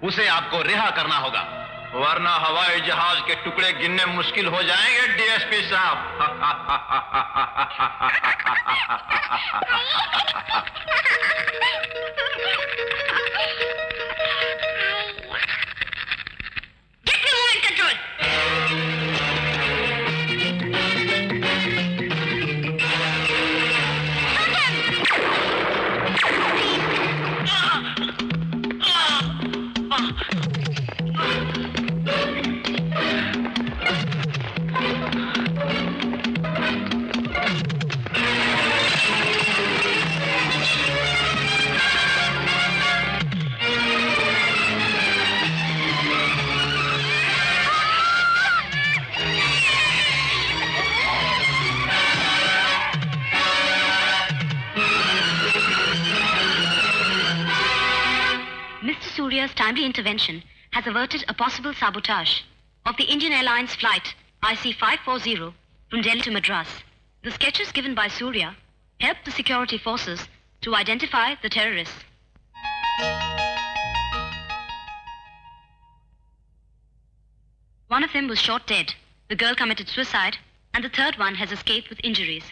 उसे आपको रिहा करना होगा वरना हवाई जहाज के टुकड़े गिनने मुश्किल हो जाएंगे डीएसपी साहब। Get the movement control. Mr. Surya's timely intervention has averted a possible sabotage of the Indian Airlines flight IC540 from Delhi to Madras. The sketches given by Surya helped the security forces to identify the terrorists. One of them was shot dead, the girl committed suicide, and the third one has escaped with injuries.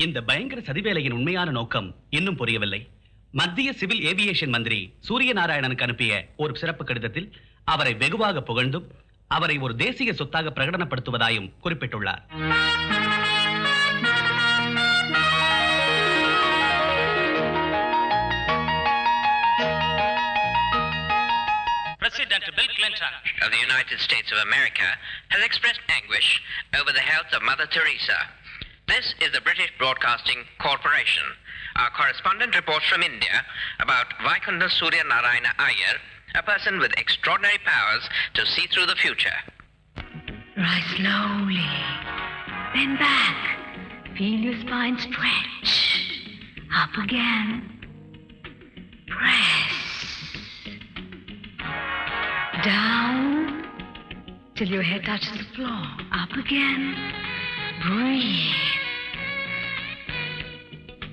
இந்த பயங்கர சதிவேலையின் உண்மையான நோக்கம் இன்னும் புரியவில்லை. மத்திய சிவில் ஏவியேஷன் மந்திரி சூரிய நாராயணனுக்கு அனுப்பிய ஒரு சிறப்பு கடிதத்தில் அவரை வெகுவாக புகழ்ந்தும் அவரை ஒரு தேசிய சொத்தாக பிரகடனப்படுத்துவதாயும் குறிப்பிட்டுள்ளார். President Bill Clinton of the United States of America has expressed anguish over the health of Mother Teresa. This is the British Broadcasting Corporation. Our correspondent reports from India about Vaikunth Surya Narayana Iyer, a person with extraordinary powers to see through the future. Rise slowly, bend back, feel your spine stretch, up again, press, down, till your head touches the floor, up again, breathe.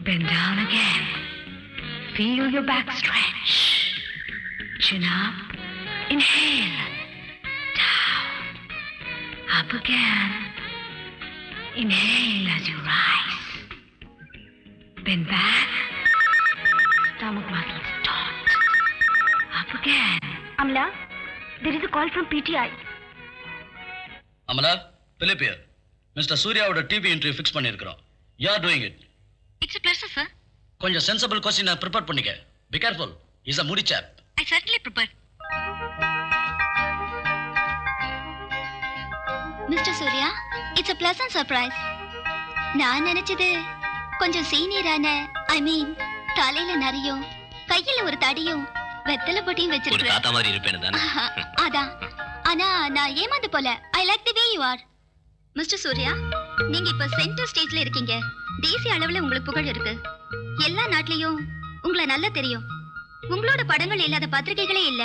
Bend down again. Feel your back stretch. Chin up. Inhale. Down. Up again. Inhale as you rise. Bend back. Stomach muscles taut. Up again. Amla, there is a call from PTI. Amala, Philip here. Mr. Suryaவோட டிவி இன்டர்வியூ ஃபிக்ஸ் பண்ணியிருக்கிறோம். You are doing it. It's a pleasure, sir. கொஞ்சம் சென்சிபிள் क्वेश्चन ப்ரிப்பேர் பண்ணிக்க. Be careful. He's a moody chap. I certainly prepare. Mister Surya, it's a pleasant surprise. நான் நினைச்சது கொஞ்சம் சீனியரான, ஐ மீன் தலையில நரியும் கையில ஒரு தடியும் வெத்தலை பொட்டியும் ஒரு வச்சிருக்கேன். தாத்தா மாதிரி இருப்பேன்னு தானே? அதான். ஆனா நான் ஏமாந்து போல. I like the way you are. Mister Surya, நீங்க இப்ப சென்டர் ஸ்டேஜ்ல இருக்கீங்க. தேசிய அளவுல உங்களுக்கு புகழ் இருக்கு. எல்லா நாட்டிலையும் உங்களை நல்லா தெரியும். உங்களோட படங்கள் இல்லாத பத்திரிகைகளே இல்ல.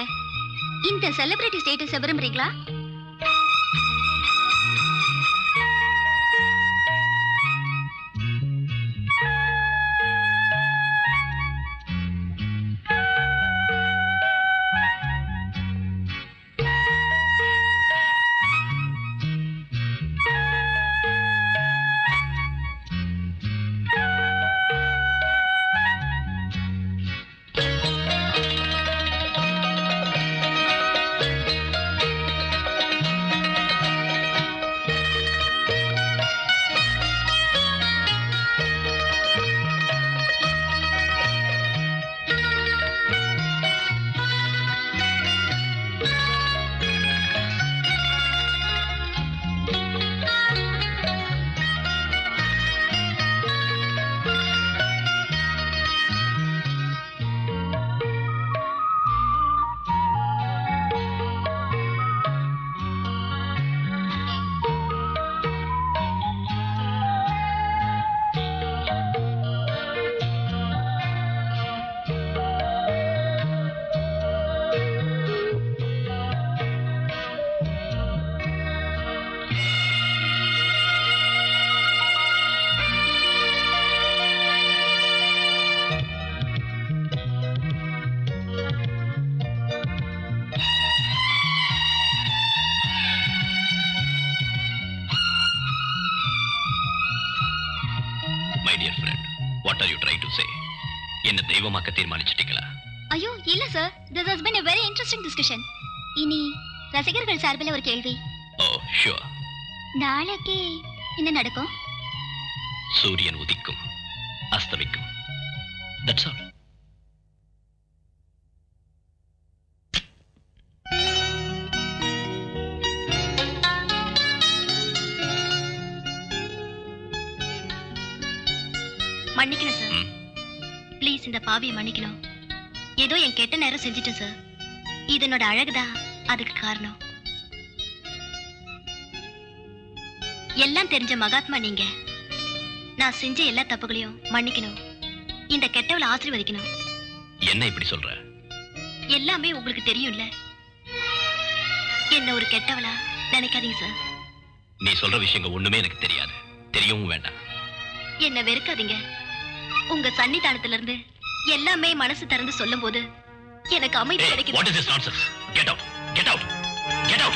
இந்த செலிபிரிட்டி ஸ்டேட்டஸ் விரும்புறீங்களா? My dear friend, what are you trying to say? என்ன தெய்வமாக்க தீர்மானிச்சிட்டீங்களா? ஐயோ இல்ல sir. This has been a very interesting discussion. இனி ரசிகர்கள் சார்பில் ஒரு கேள்வி. Oh, sure. நாளைக்கு என்ன நடக்கும்? சூரியன் உதிக்கும், அஸ்தமிக்கும். That's all. மன்னிக்கணும் சார். ப்ளீஸ் இந்த பாவியை மன்னிக்கணும். ஏதோ என் கெட்ட நேரம் செஞ்சுட்டேன் சார். இது என்னோட அழகுதான் அதுக்கு காரணம். எல்லாம் தெரிஞ்ச மகாத்மா நீங்க. நான் செஞ்ச எல்லா தப்புகளையும் மன்னிக்கணும். இந்த கெட்டவளை ஆசீர்வதிக்கணும். என்ன இப்படி சொல்ற? எல்லாமே உங்களுக்கு தெரியும்ல. என்ன ஒரு கெட்டவளா நினைக்காதீங்க சார். நீ சொல்ற விஷயங்கள் ஒண்ணுமே எனக்கு தெரியாது. தெரியவும் வேண்டாம். என்ன வெறுக்காதீங்க. உங்க சன்னிதானத்துல இருந்து எல்லாமே மனசு திறந்து சொல்லும் போது எனக்கு அமைதி கிடைக்கும். What is this nonsense? Get out! Get out! Get out!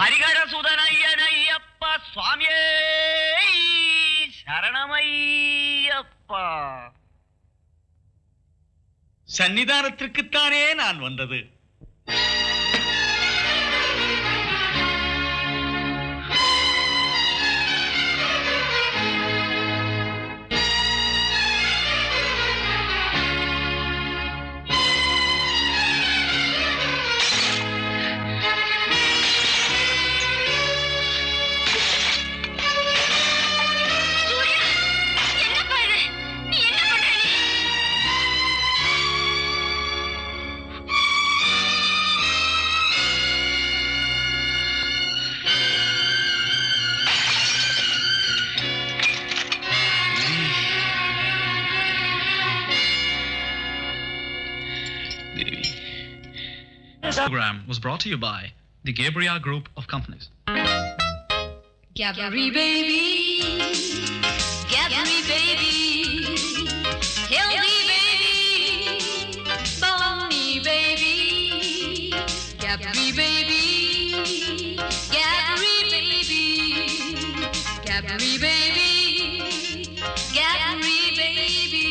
ஹரிகர சுதனையனையப்பா சுவாமியே சரணமையப்பா. சன்னிதானத்திற்குத்தானே நான் வந்தது. This program was brought to you by the Gabriel Group of Companies. Gabri baby, Gabri baby, healthy baby, bony baby, Gabri baby, Gabri baby, Gabri baby, Gabri baby.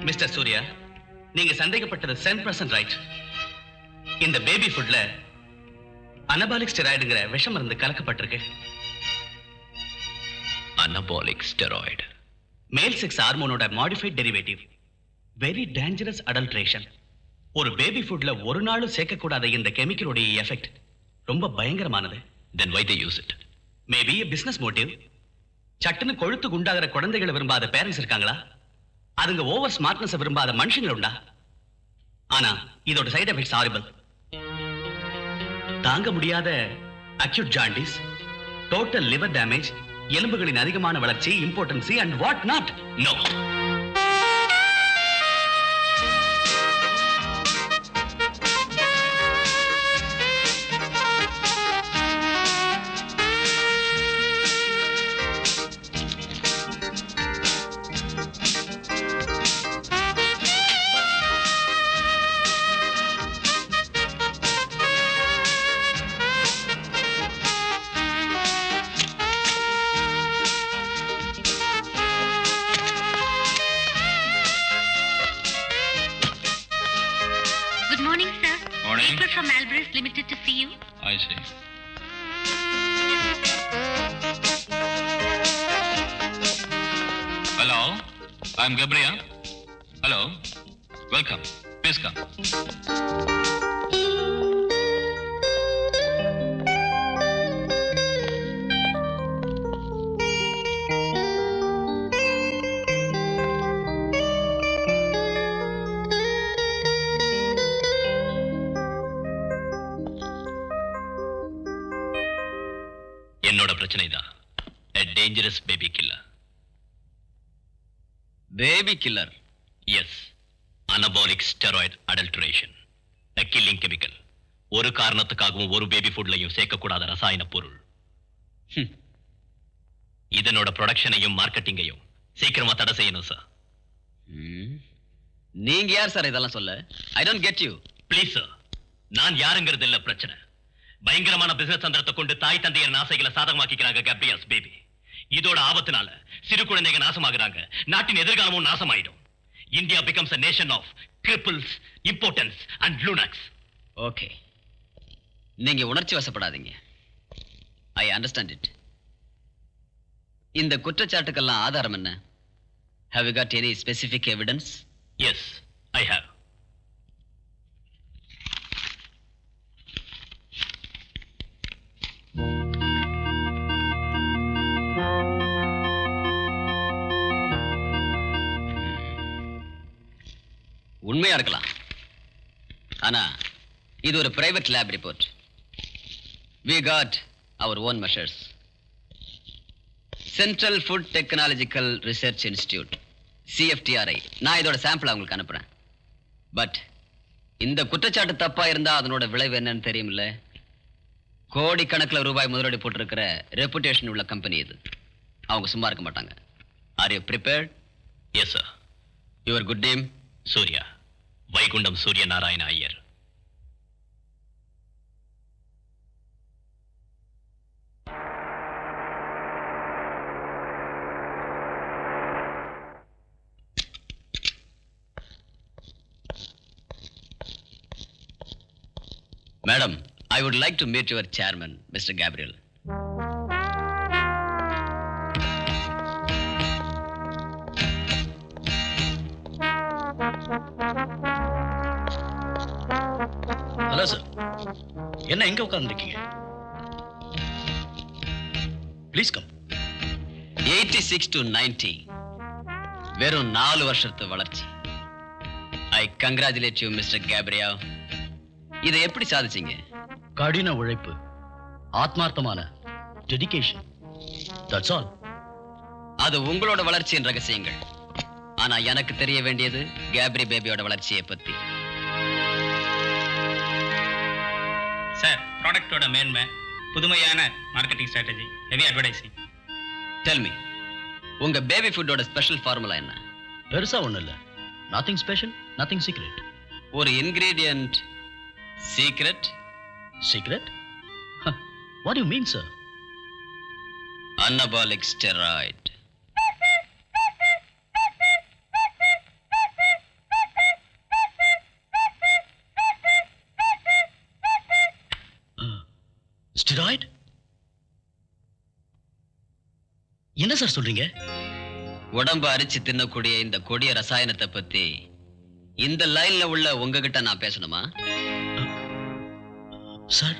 Mister Surya, நீங்க சந்தேகப்பட்டது 100% ரைட். இந்த பேபி ஃபுட்ல அனபாலிக் ஸ்டெராய்டுங்கிற விஷம் மருந்து கலக்கப்பட்டிருக்கு. அனபாலிக் ஸ்டெராய்டு, மேல் செக்ஸ் ஹார்மோனோட modified derivative. Very dangerous adulteration. ஒரு பேபி ஃபுட்ல ஒரு நாளும் சேர்க்கக்கூடாத இந்த கெமிக்கலோட எஃபெக்ட் ரொம்ப பயங்கரமானது. then why they use it? Maybe business motive. சட்டுன்னு கொழுத்து குண்டாகிற குழந்தைகளை விரும்பாத பேரண்ட்ஸ் இருக்காங்களா? அதுங்க ஓவர் ஸ்மார்ட்னஸ் விரும்பாத மனுஷங்க உண்டா? ஆனா இதோட சைடு எஃபெக்ட்ஸ் ஹாரிபிள். தாங்க முடியாத acute jaundice, total liver damage, எலும்புகளின் அதிகமான வளர்ச்சி, impotency and what not. No. Good morning, sir. Morning. People from Alvarez Limited to see you. I see. Hello, I'm Gabriel. Hello, welcome. Please come. என்னோட பிரச்சனை தான் a dangerous baby killer. Baby killer. Yes, anabolic steroid adulteration, a killing chemical. ஒரு காரணத்துக்காகவும் ஒரு பேபி ஃபுட்லையும் சேர்க்கக்கூடாத ரசாயன பொருள். இதனோட ப்ரொடக்ஷனையும் மார்க்கெட்டிங்கையும் சீக்கிரமா தடை செய்யணும் சார். நீங்க யார் சார் இதெல்லாம் சொல்ல? I don't get you. Please sir, நான் யாருங்கிறது இல்ல பிரச்சனை. பயங்கரமான பிசினஸ் தந்திரத்தை கொண்டு தாய் தந்தையர் ஆசைகளை சாதகமாக்கிக்கிறாங்க கேப்ரியல்ஸ் பேபி. இதோட ஆபத்தினால சிறு குழந்தைங்க நாசமாகுறாங்க, நாட்டின் எதிர்காலமும் நாசமாயிடும். India becomes a nation of cripples, impotents and lunatics. Okay, நீங்க உணர்ச்சி வசப்படாதீங்க. I understand it. இந்த குற்றச்சாட்டுக்கெல்லாம் ஆதாரம் என்ன? Have you got any specific evidence? Yes, I have. உண்மையா இருக்கலாம். ஆனா இது ஒரு private lab report. We got our own measures. Central Food Technological Research Institute, CFTRI. நான் இதோட சாம்பிள் அவங்களுக்கு அனுப்புறேன். பட் இந்த குற்றச்சாட்டு தப்பா இருந்தா அதனோட விளைவு என்னன்னு தெரியுமில்ல? கோடிக்கணக்கில் ரூபாய் முதலீடு போட்டிருக்கிற ரெப்புடேஷன் உள்ள கம்பெனி இது. அவங்க சும்மா இருக்க மாட்டாங்க. Are you prepared? Yes, sir. Your good name? Surya, Vaikuntam Surya Narayana Iyer. Madam, I would like to meet your chairman, Mr. Gabriel. Hello sir, என்ன எங்க உட்கார்ந்துருக்கீங்க? Please come. 86 to 90, வெறும் 4 வருஷத்து வளர்ச்சி. ஐ கங்க்ராச்சுலேட் யூ மிஸ்டர் கேப்ரியல். இதை எப்படி சாதிச்சீங்க? கடின உழைப்பு, ஆத்மார்த்தமான டெடிகேஷன். That's all. அது உங்களோட வளர்ச்சியின் ரகசியங்கள். ஆனா எனக்கு தெரிய வேண்டியது கேப்ரி பேபியோட வளர்ச்சியை பத்தி. சார், ப்ராடக்ட்டோட மேன்மை, புதுமையான marketing strategy, heavy advertising. Tell me, உங்க பேபி ஃபுட்டோட ஸ்பெஷல் ஃபார்முலா என்ன? பெருசா ஒண்ணும் இல்ல. Nothing special, nothing secret. ஒரு ingredient secret? Secret? What you mean sir? Anabolic steroid. என்ன சார் சொல்றீங்க? உடம்ப அரிச்சு தின்னக்கூடிய இந்த கொடிய ரசாயனத்தை பத்தி இந்த லைன்ல உள்ள உங்ககிட்ட நான் பேசணுமா? Sir,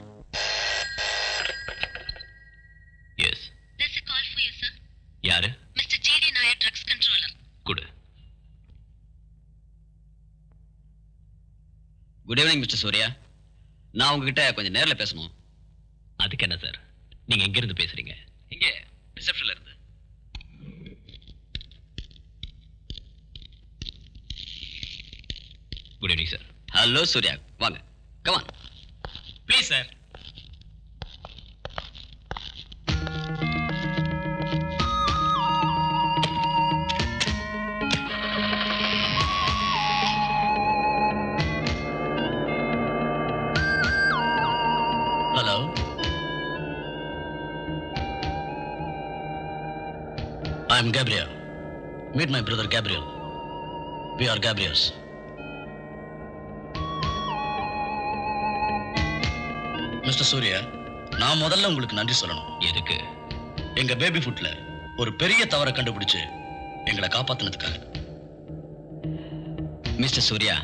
yes. There's a call for you, sir. யாரு? Mr. J.D. Nair, drugs controller. குடு. Good evening mister Surya. நான் உங்ககிட்ட கொஞ்சம் நேர்ல பேசணும். அதுக்கு என்ன சார்? நீங்க எங்க இருந்து பேசுறீங்க? இங்க ரிசப்ஷன்ல இருந்து. Good evening sir. Hello Surya, வாங்க. Come on. Please sir. Hello. I am Gabriel. Meet my brother Gabriel. We are Gabriels. Mister Surya, நான் முதல்ல உங்களுக்கு நன்றி சொல்லணும். எதுக்கு? எங்க பேபி ஃபுட்ல ஒரு பெரிய தவறை கண்டுபிடிச்சு எங்களை காப்பாத்தினதுக்காக. மிஸ்டர் சூர்யா,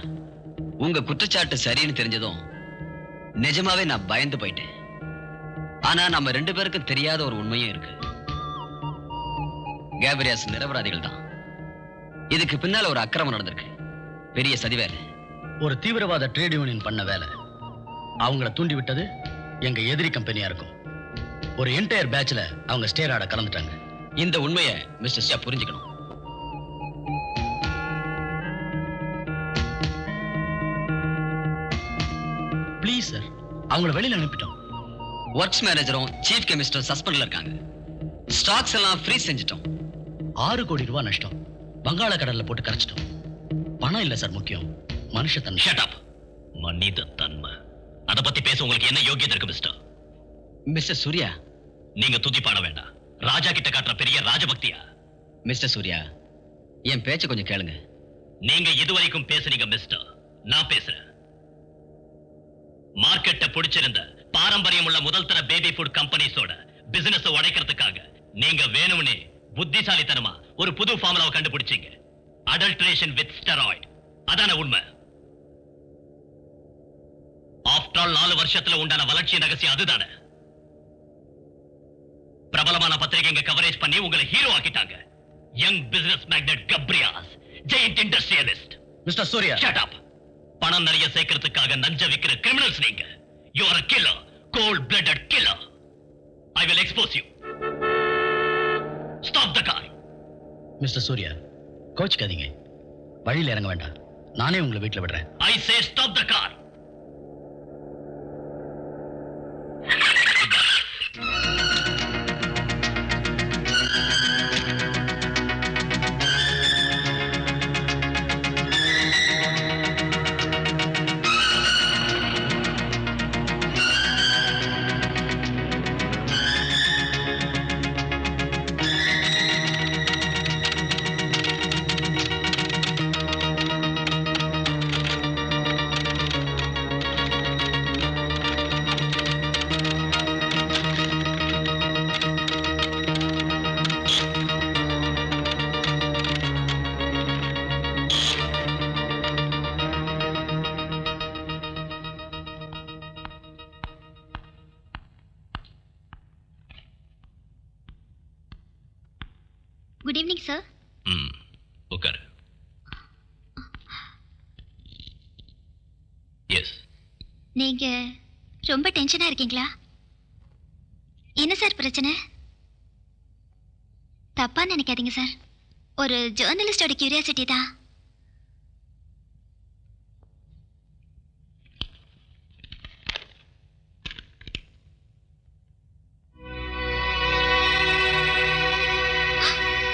உங்க குற்றச்சாட்டு சரின்னு தெரிஞ்சதும் நிஜமாவே நான் பயந்து போயிட்டேன். ஆனா நம்ம 2 பேருக்கும் தெரியாத ஒரு உண்மையும் இருக்கு. கேப்ரியாஸ் நிரபராதிகள் தான். இதுக்கு பின்னால ஒரு அக்கிரமம் நடந்திருக்கு. பெரிய சதி வேலை. ஒரு தீவிரவாத ட்ரேட் யூனியன் பண்ண வேலை. அவங்கள தூண்டி விட்டது எங்க எதிரி கம்பெனியா இருக்கும். ஒரு என்டையர் பேட்ச்ல அவங்க ஸ்டேராட கலந்துட்டாங்க. இந்த உண்மையை மிஸ்டர் ஷா புரிஞ்சுக்கணும். ப்ளீஸ் சார், அவங்கள வெளியில அனுப்பிட்டோம். ஒர்க்ஸ் மேனேஜரும் சீஃப் கெமிஸ்டரும் சஸ்பெண்ட்ல இருக்காங்க. ஸ்டாக்ஸ் எல்லாம் ஃப்ரீஸ் செஞ்சிட்டோம். 6 கோடி ரூபாய் நஷ்டம். வங்காள கடல்ல போட்டு கரைச்சிட்டோம். பணம் இல்ல சார் முக்கியம், மனுஷத்தன்மை. Shut up. மனித தன்மை. அத பத்தி பேச உங்களுக்கு என்ன யோகியதை இருக்கு மிஸ்டர்? மிஸ்டர் சூர்யா, நீங்க துதி பாட வேண்டாம். ராஜா கிட்ட காட்டுற பெரிய ராஜபக்தியா? மிஸ்டர் சூர்யா, என் பேச்ச கொஞ்சம் கேளுங்க. நீங்க இதுவரைக்கும் பேசுறீங்க மிஸ்டர். நான் பேசுறேன். மார்க்கெட்டை பிடிச்சிருந்த பாரம்பரியம் உள்ள முதல் தர பேபி ஃபுட் கம்பெனிஸோட பிசினஸ் உடைக்கிறதுக்காக நீங்க வேணும்னே புத்திசாலித்தனமா ஒரு புது ஃபார்முலாவை கண்டுபிடிச்சீங்க. Adulteration with steroid. அதான உண்மை. ஆஃப்டர் ஆல் 4 வருஷத்துல உண்டான வளர்ச்சி ரகசியம் அதுதானே. பிரபலமான பத்திரிகைங்க கவரேஜ் பண்ணி உங்களை ஹீரோ ஆக்கிட்டாங்க. Young business magnate Gabrias, giant industrialist. Mister Surya, shut up. பணம் நிறைய சேர்க்கிறதுக்காக நஞ்ச விக்கிற கிரிமினல்ஸ் நீங்க. You are a killer, cold blooded killer. I will expose you. Stop the car. Mister Surya, கோச்சுக்காதீங்க. வழியில இறங்க வேண்டாம். நானே உங்களை வீட்டுல விடுறேன். I say stop the car. Good evening, sir. உட்காரு. எஸ். நீங்க ரொம்ப டென்ஷனா இருக்கீங்களா? என்ன சார் பிரச்சனை? தப்பா நினைக்காதீங்க சார். ஒரு ஜேர்னலிஸ்டோட கியூரியாசிட்டி தான்.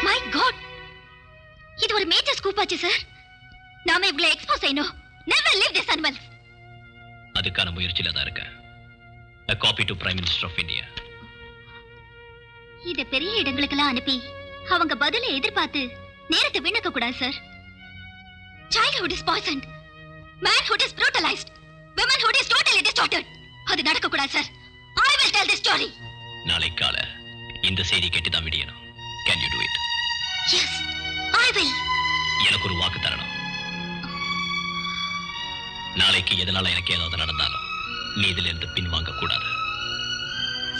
மை காட், இது ஒரு மேஜர் ஸ்கூப் ஆச்சு சார். நாம இவங்களை எக்ஸ்போஸ் செய்யணும். Never leave this animals. அதுக்கான முயற்சியில தான் இருக்கேன். A copy to Prime Minister of India. இத பெரிய இடங்களுக்கெல்லாம் அனுப்பி அவங்க பதிலை எதிர்பார்த்து நேரத்தை வீணாக்க கூடாது sir. Childhood is poisoned. Manhood is brutalized. Womanhood is totally distorted. அது நடக்க கூடாது sir. I will tell this story. நாளை காலை இந்த செய்தி கேட்டு தான் விடியணும். Can you do it? Yes I will. எனக்கு ஒரு வாக்கு தரணும். நாளைக்கு எதனால எனக்கு ஏதாவது நடந்தாலும் நீ இதிலிருந்து பின்வாங்க கூடாது.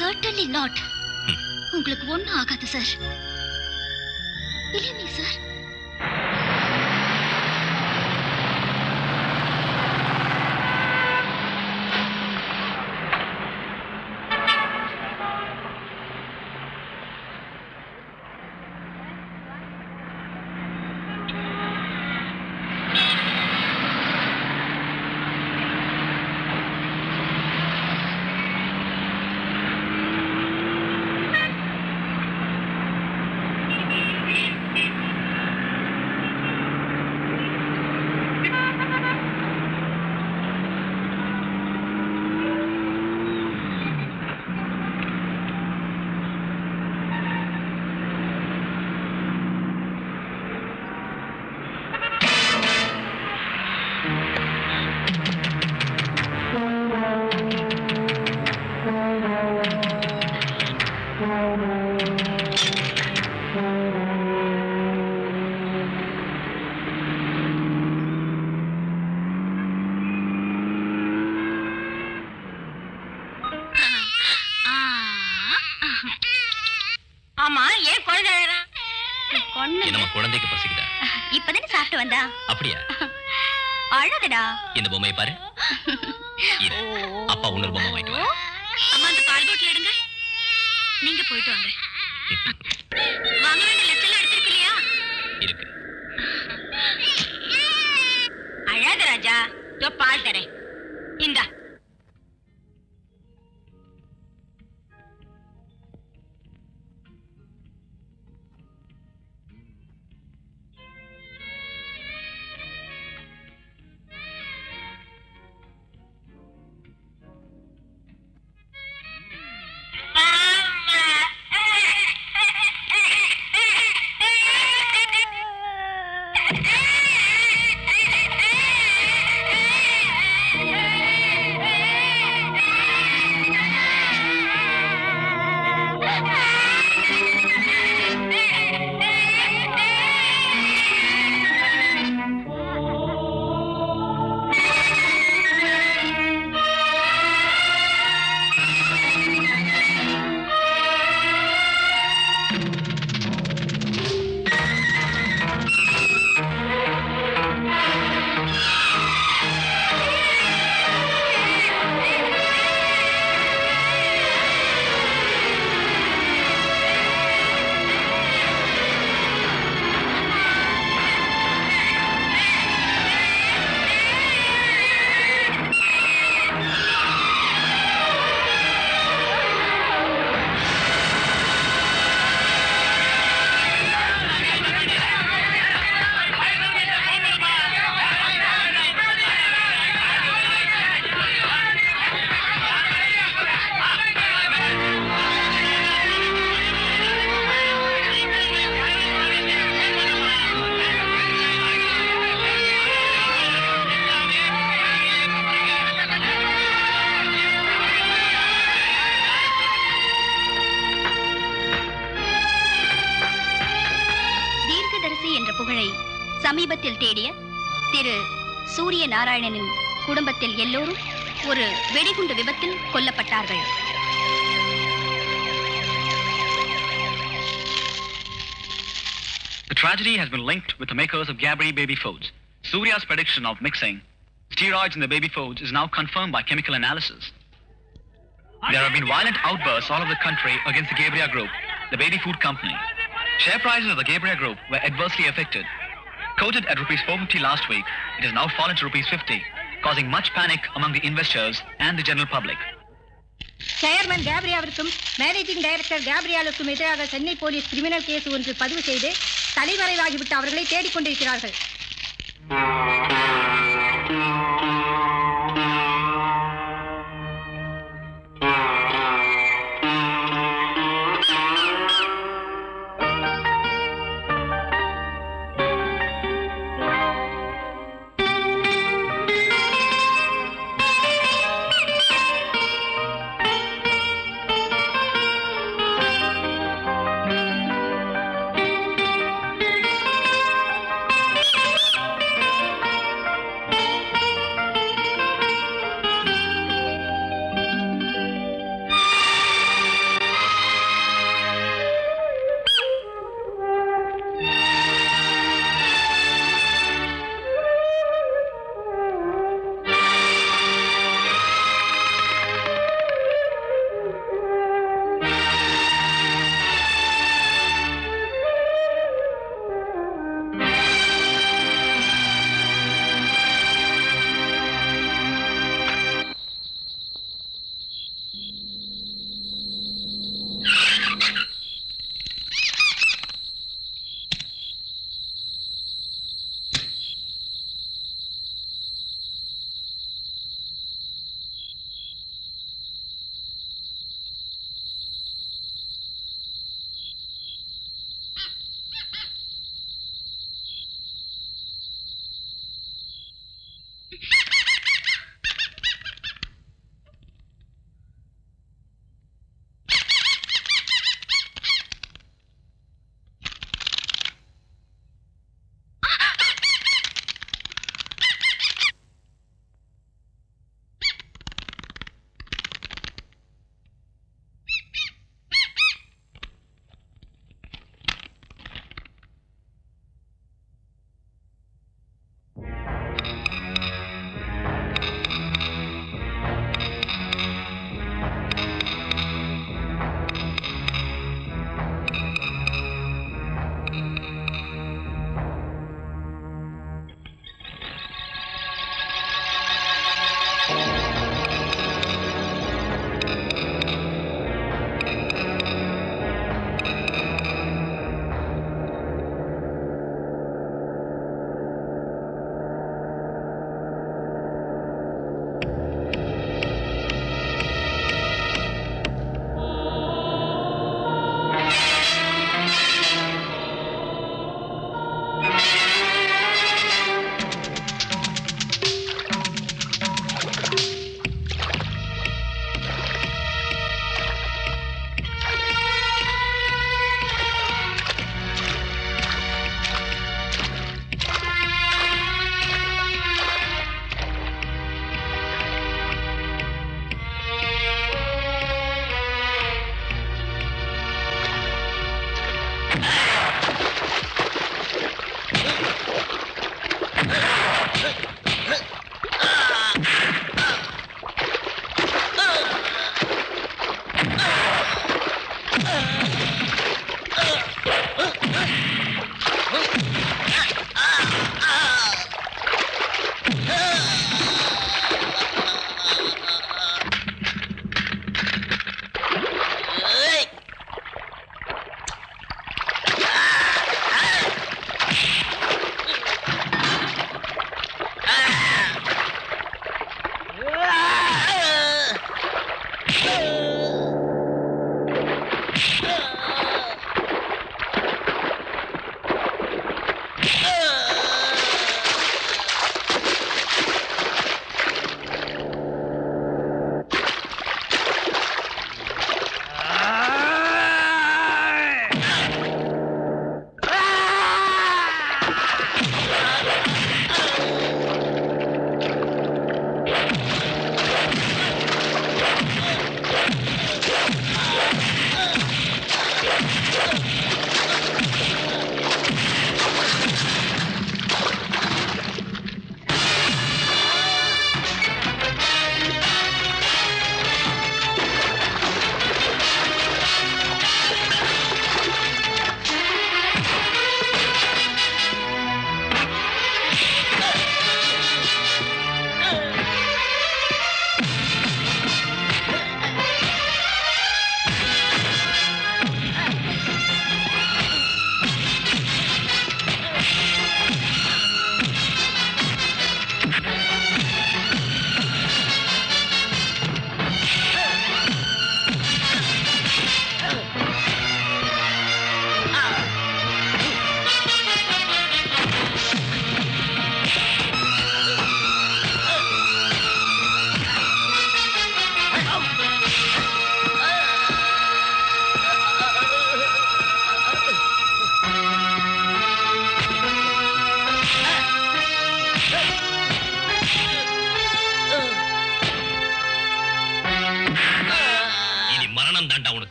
Certainly not. உங்களுக்கு ஒண்ணும் ஆகாது சார். Believe me sir. ஆமா, ஏன் குழந்தை அழறா? நம்ம குழந்தைக்கு பசிக்குதா? இப்பதானே சாப்பிட்டு வந்தா. அப்படியா? அழகடா. இந்த பொம்மையை பாரு. இரு, அப்பா இன்னொரு பொம்மை வாங்கிட்டு வரேன். அம்மா அந்த பால் போட்டில் எடுங்க. நீங்க போயிட்டு வாங்க. வாங்க வேண்டிய லிஸ்ட் எல்லாம் எடுத்திருக்கு இல்லையா? இருக்கு. அழாத ராஜா. இதோ பால் தரேன். இந்தா. சமீபத்தில் தேடிய திரு சூரிய நாராயணனின் குடும்பத்தில் எல்லோரும் ஒரு வெடிகுண்டு விபத்தில் கொல்லப்பட்டார்கள். The tragedy has been linked with the makers of Gabri baby foods. Surya's prediction of mixing steroids in the baby foods is now confirmed by chemical analysis. There have been violent outbursts all over the country against the Gabriel Group, the baby food company. Share prices of the Gabriel Group were adversely affected. Quoted at rupees 450 last week, it has now fallen to rupees 50, causing much panic among the investors and the general public. Chairman கேப்ரியாவிற்கும் மேனேஜிங் டைரக்டர் கேப்ரியாலுக்கும் எதிராக சென்னை போலீஸ் கிரிமினல் கேஸ் ஒன்று பதிவு செய்து தலைமறைவாகிவிட்ட அவர்களை தேடிக்கொண்டிருக்கிறார்கள்.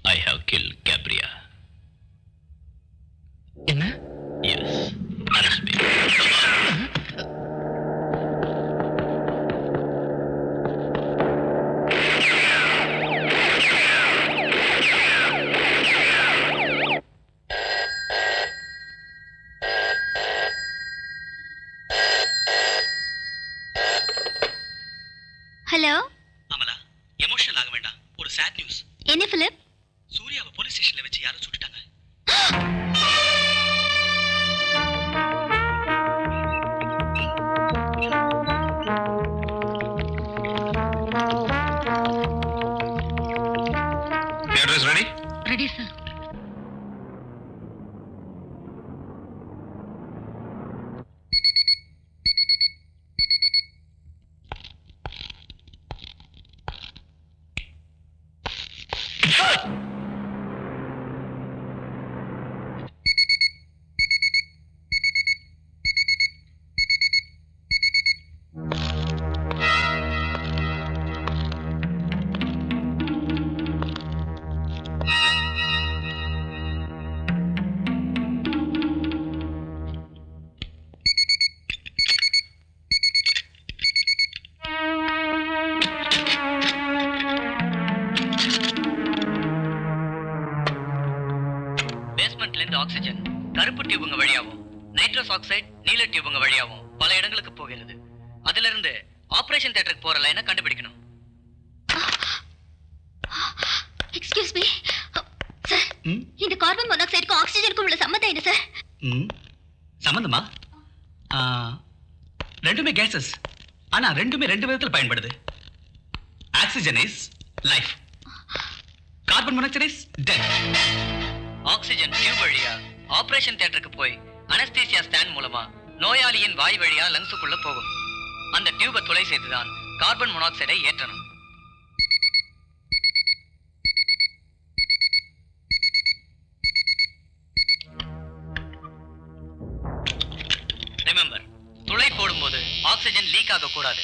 I have killed Gabriel. என்ன? Yes. Arrest me. Hello Amala, emotional ஆக வேண்டாம். ஒரு சேட் நியூஸ். என்ன பிலிப்? சூர்யாவை போலீஸ் ஸ்டேஷன்ல வச்சு யாரோ சுட்டுட்டாங்க. பேஸ்மெண்ட்ல இருந்து ஆக்சிஜன் கருப்பு டியூபுங்க வழியாவும் நைட்ரஸ் ஆக்சைடு நீல டியூபுங்க வழியாவும் பல இடங்களுக்கு போகிறது. அதுல இருந்து ஆபரேஷன் தியேட்டருக்கு போற லைனை கண்டுபிடிக்கணும். எக்ஸ்கியூஸ் மீ சார், இந்த கார்பன் மோனாக்சைடுக்கும் ஆக்சிஜனுக்கும் உள்ள சம்மந்தம் என்ன சார்? சம்பந்தமா? ரெண்டுமே கேசஸ், ஆனா ரெண்டுமே ரெண்டு விதத்தில் பயன்படுது. Oxygen is life, carbon monoxide is death. Oxygen tube வழியா ஆபரேஷன் தியேட்டருக்கு போய் அனஸ்தீசியா ஸ்டாண்ட் மூலமா நோயாளியின் வாய் வழியா லங்ஸுக்குள்ள போகும். அந்த டியூபை துளை செய்துதான் கார்பன் மோனாக்சைடை ஏற்றணும். ரிமெம்பர், துளை போடும்போது ஆக்சிஜன் லீக் ஆக கூடாது.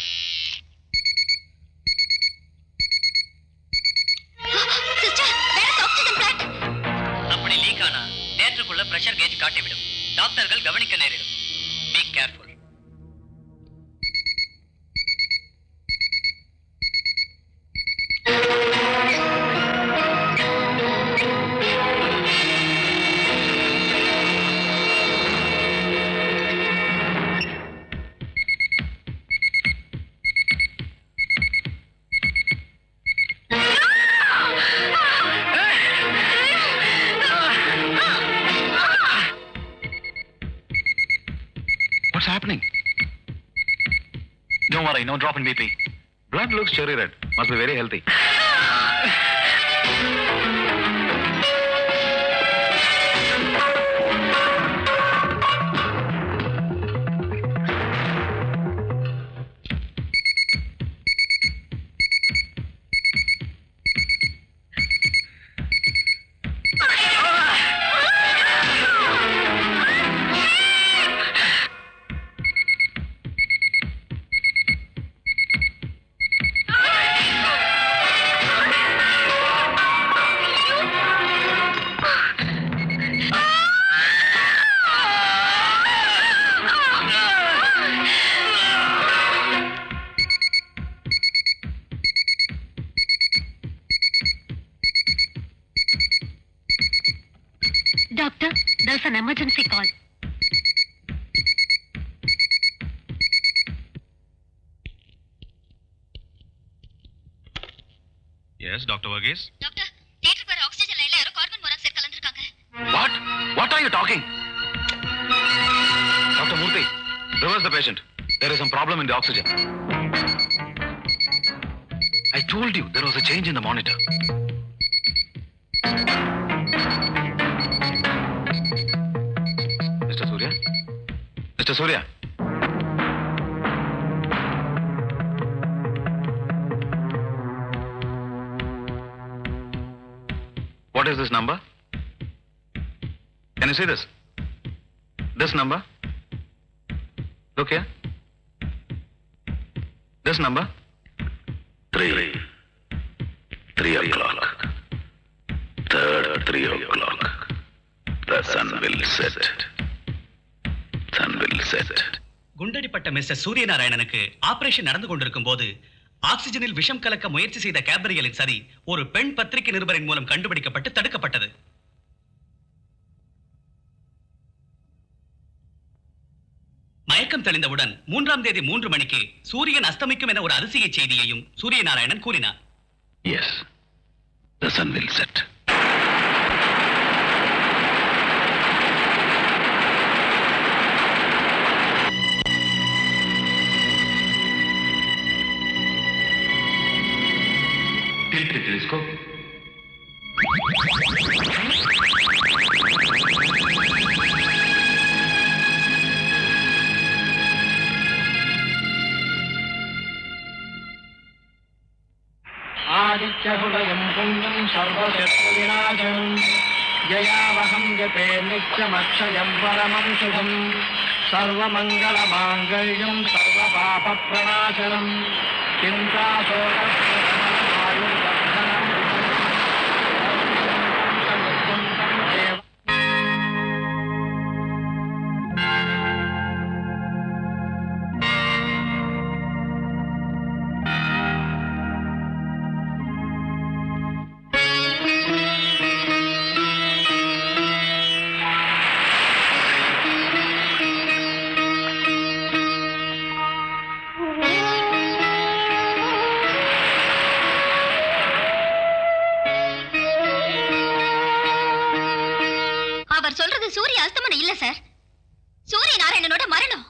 அப்படி லீக் ஆனா தியேட்டருக்குள்ள பிரஷர் கேஜ் காட்டிவிடும். டாக்டர்கள் கவனிக்க நேரிடும். Be careful. What's happening? Don't worry, no drop in BP. Blood looks cherry red. Must be very healthy. Doctor, there's an emergency call. Yes, Dr. Varghese? Doctor, தியேட்டருக்கு வர ஆக்சிஜன் லைன்ல யாரோ கார்பன் மோனாக்சைடு கலந்திருக்காங்க. What? What are you talking? Dr. Murthy, reverse the patient. There is some problem in the oxygen. I told you there was a change in the monitor. Mr. Surya? Mr. Surya? What is this number? Can you see this? This number? Look here. This number? 3 o'clock. Third 3 o'clock. The sun will set. Sun will set. குண்டடிப்பட்ட மிஸ்டர் சூரியநாராயணனுக்கு ஆபரேஷன் நடந்து கொண்டிருக்கும் போது ஆக்சிஜனில் விஷம் கலக்க முயற்சி செய்த கேப்ரியலின் சரி ஒரு பெண் பத்திரிகை நிருபரின் மூலம் கண்டுபிடிக்கப்பட்டு தடுக்கப்பட்டது. மயக்கம் தெளிந்தவுடன் 3ஆம் தேதி 3 மணிக்கு சூரியன் அஸ்தமிக்கும் என ஒரு அதிசய செய்தியையும் சூரியநாராயணன் கூறினார். Yes, the sun will set. Tilt the telescope. आदित्यहृदयं पुण्यं सर्वशत्रुविनाशनं जयावहं जपे नित्यमक्षयं परमं शुभं सर्वमङ्गलमाङ्गल्यं सर्वपापप्रणाशनं அஸ்தமனம் இல்ல சார். சூரிய நாராயணனோட மரணம்.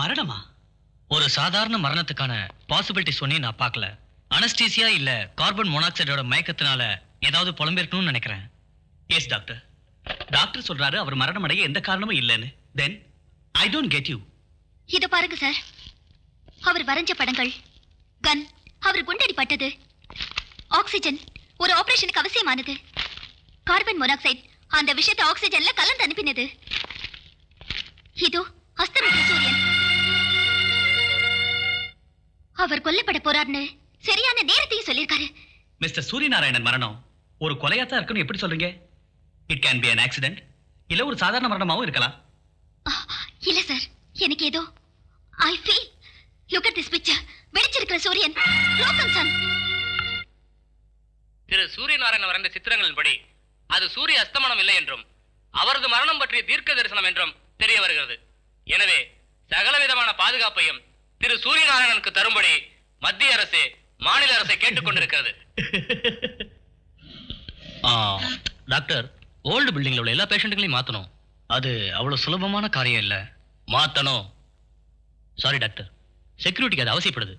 மரணமா? ஒரு சாதாரண மரணத்துக்கான பாசிபிலிட்டி சொன்னி நான் பார்க்கல. அனஸ்டீசியா இல்ல கார்பன் மோனாக்சைடோட மயக்கத்தினால ஏதாவது புலம்பிருக்கணும்னு நினைக்கிறேன். Yes doctor. டாக்டர் சொல்றாரு அவர் மரணம் அடைய எந்த காரணமும் இல்லைன்னு. தென் ஐ டோன்ட் கெட் யூ. இத பாருங்க சார், அவர் வரைஞ்ச படங்கள், கன், அவர் குண்டடிப்பட்டது, ஆக்சிஜன் ஒரு ஆபரேஷனுக்கு அவசியமானது, கார்பன் மோனாக்சைடு அந்த விஷயத்தை ஆக்சிஜன்ல கலந்து அனுப்பினது, இதோ அஸ்தமித்த சூரியன். அவர் கொல்லப்பட போறார்னு சரியான நேரத்தையும் சொல்லியிருக்காரு. மிஸ்டர் சூரியநாராயணன் மரணம் ஒரு கொலையாத்தான் இருக்குன்னு எப்படி சொல்றீங்க? It can be an accident, இல்ல ஒரு சாதாரண மரணமாவும் இருக்கலாம். இல்ல சார், எனக்கு ஏதோ I feel. Look at this picture. வெடிச்சிருக்கிற சூரியன், லோகம் சன். திரு சூரியநாராயணன் வரைந்த சித்திரங்களின்படி அது சூரிய அஸ்தமனம் இல்லை என்றும் அவரது மரணம் பற்றிய தீர்க்க தரிசனம் என்றும் தெரிய வருகிறது. எனவே சகலவிதமான பாதுகாப்பையும் திரு சூரியநாராயணனுக்கு தரும்படி மத்திய அரசு மாநில அரசை கேட்டுக்கொண்டிருக்கிறது. டாக்டர், ஓல்டு பில்டிங்ல உள்ள எல்லா பேஷண்ட்டுகளையும் மாத்தணும். அது அவ்வளவு சுலபமான காரியம் இல்ல. மாத்தணும். சாரி டாக்டர், செக்யூரிட்டிக்கு அது அவசியப்படுது.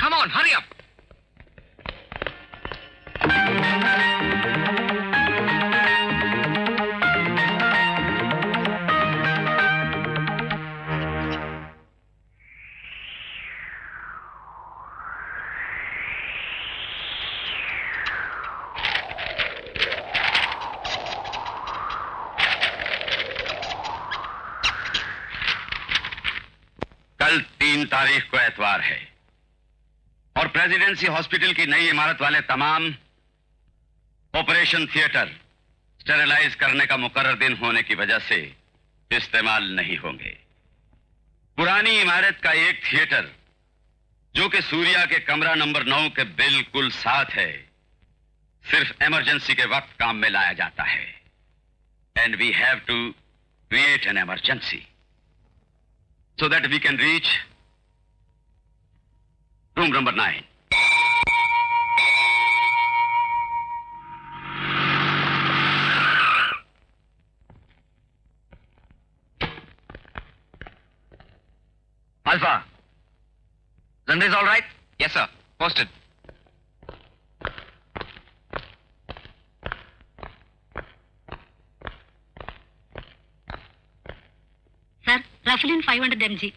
Come on, hurry up. कल 3 तारीख को एतवार है और प्रेसिडेंसी हॉस्पिटल की नई इमारत वाले तमाम ऑपरेशन थिएटर स्टेरिलाइज करने का मुकर्रर दिन होने की वजह से इस्तेमाल नहीं होंगे। पुरानी इमारत का एक थिएटर जो कि सूर्या के कमरा नंबर 9 के बिल्कुल साथ है, सिर्फ इमरजेंसी के वक्त काम में लाया जाता है। And we have to create an emergency so that we can reach room number 9. Alpha, Zanda is all right? Yes, sir. Posted. Sir, Rafulin 500 mg.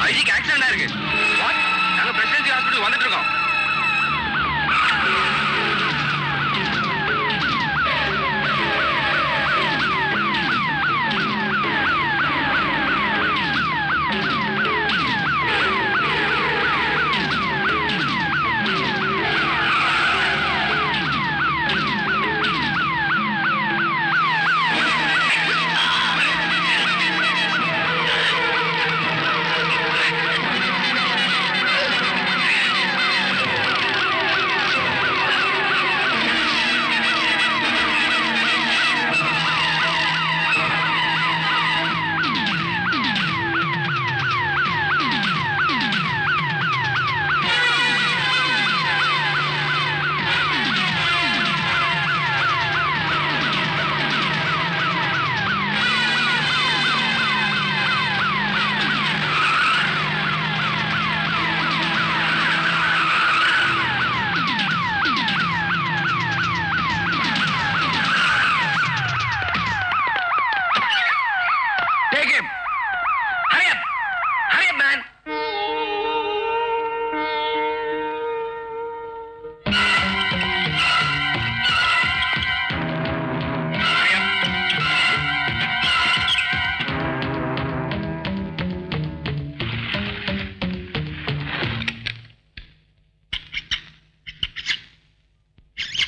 ஐஜிக்கு accident ஆயிருக்கு. நாங்க பிரசிடென்சி ஹாஸ்பிட்டல் வந்துட்டு இருக்கோம்.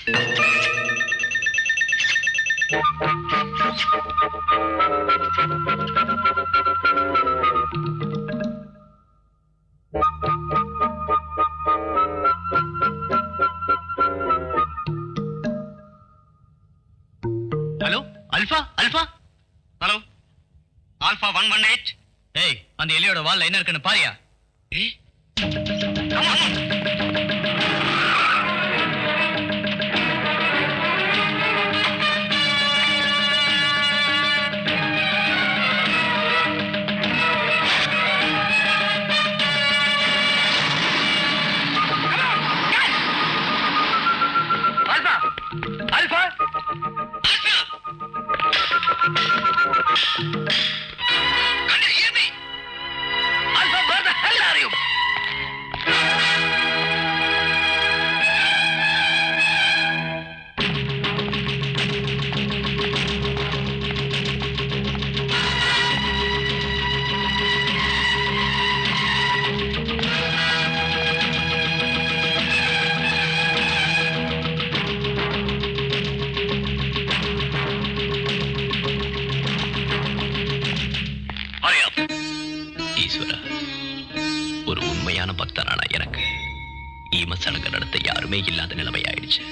Hello alpha alpha hello alpha 118. ஏய் அந்த எலியோட வால்ல என்ன இருக்குன்னு பாரியா? Alpha! Alpha! Can you hear me? Alpha, where the hell are you? ஈஸ்வரா, ஒரு உண்மையான பக்தனான எனக்கு ஈம சடங்கு நடத்த யாருமே இல்லாத நிலைமை ஆயிடுச்சு.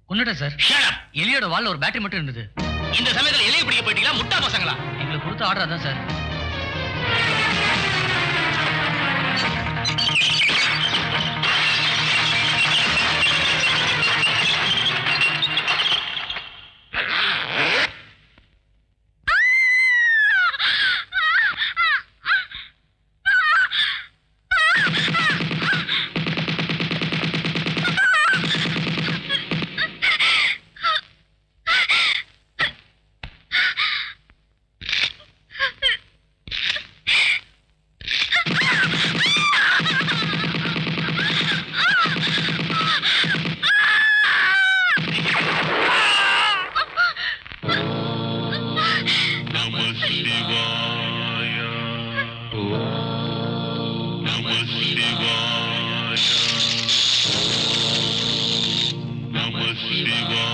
கொன்னுட்டேன் சார். எலியோட வால்ல ஒரு பேட்டரி மட்டும் இருந்தது. இந்த சமயத்துல எலியை பிடிக்க போயிட்டீங்களா முட்டா பசங்களா? எங்களுக்கு கொடுத்த ஆர்டர் அதான் சார். Namah Shivaya.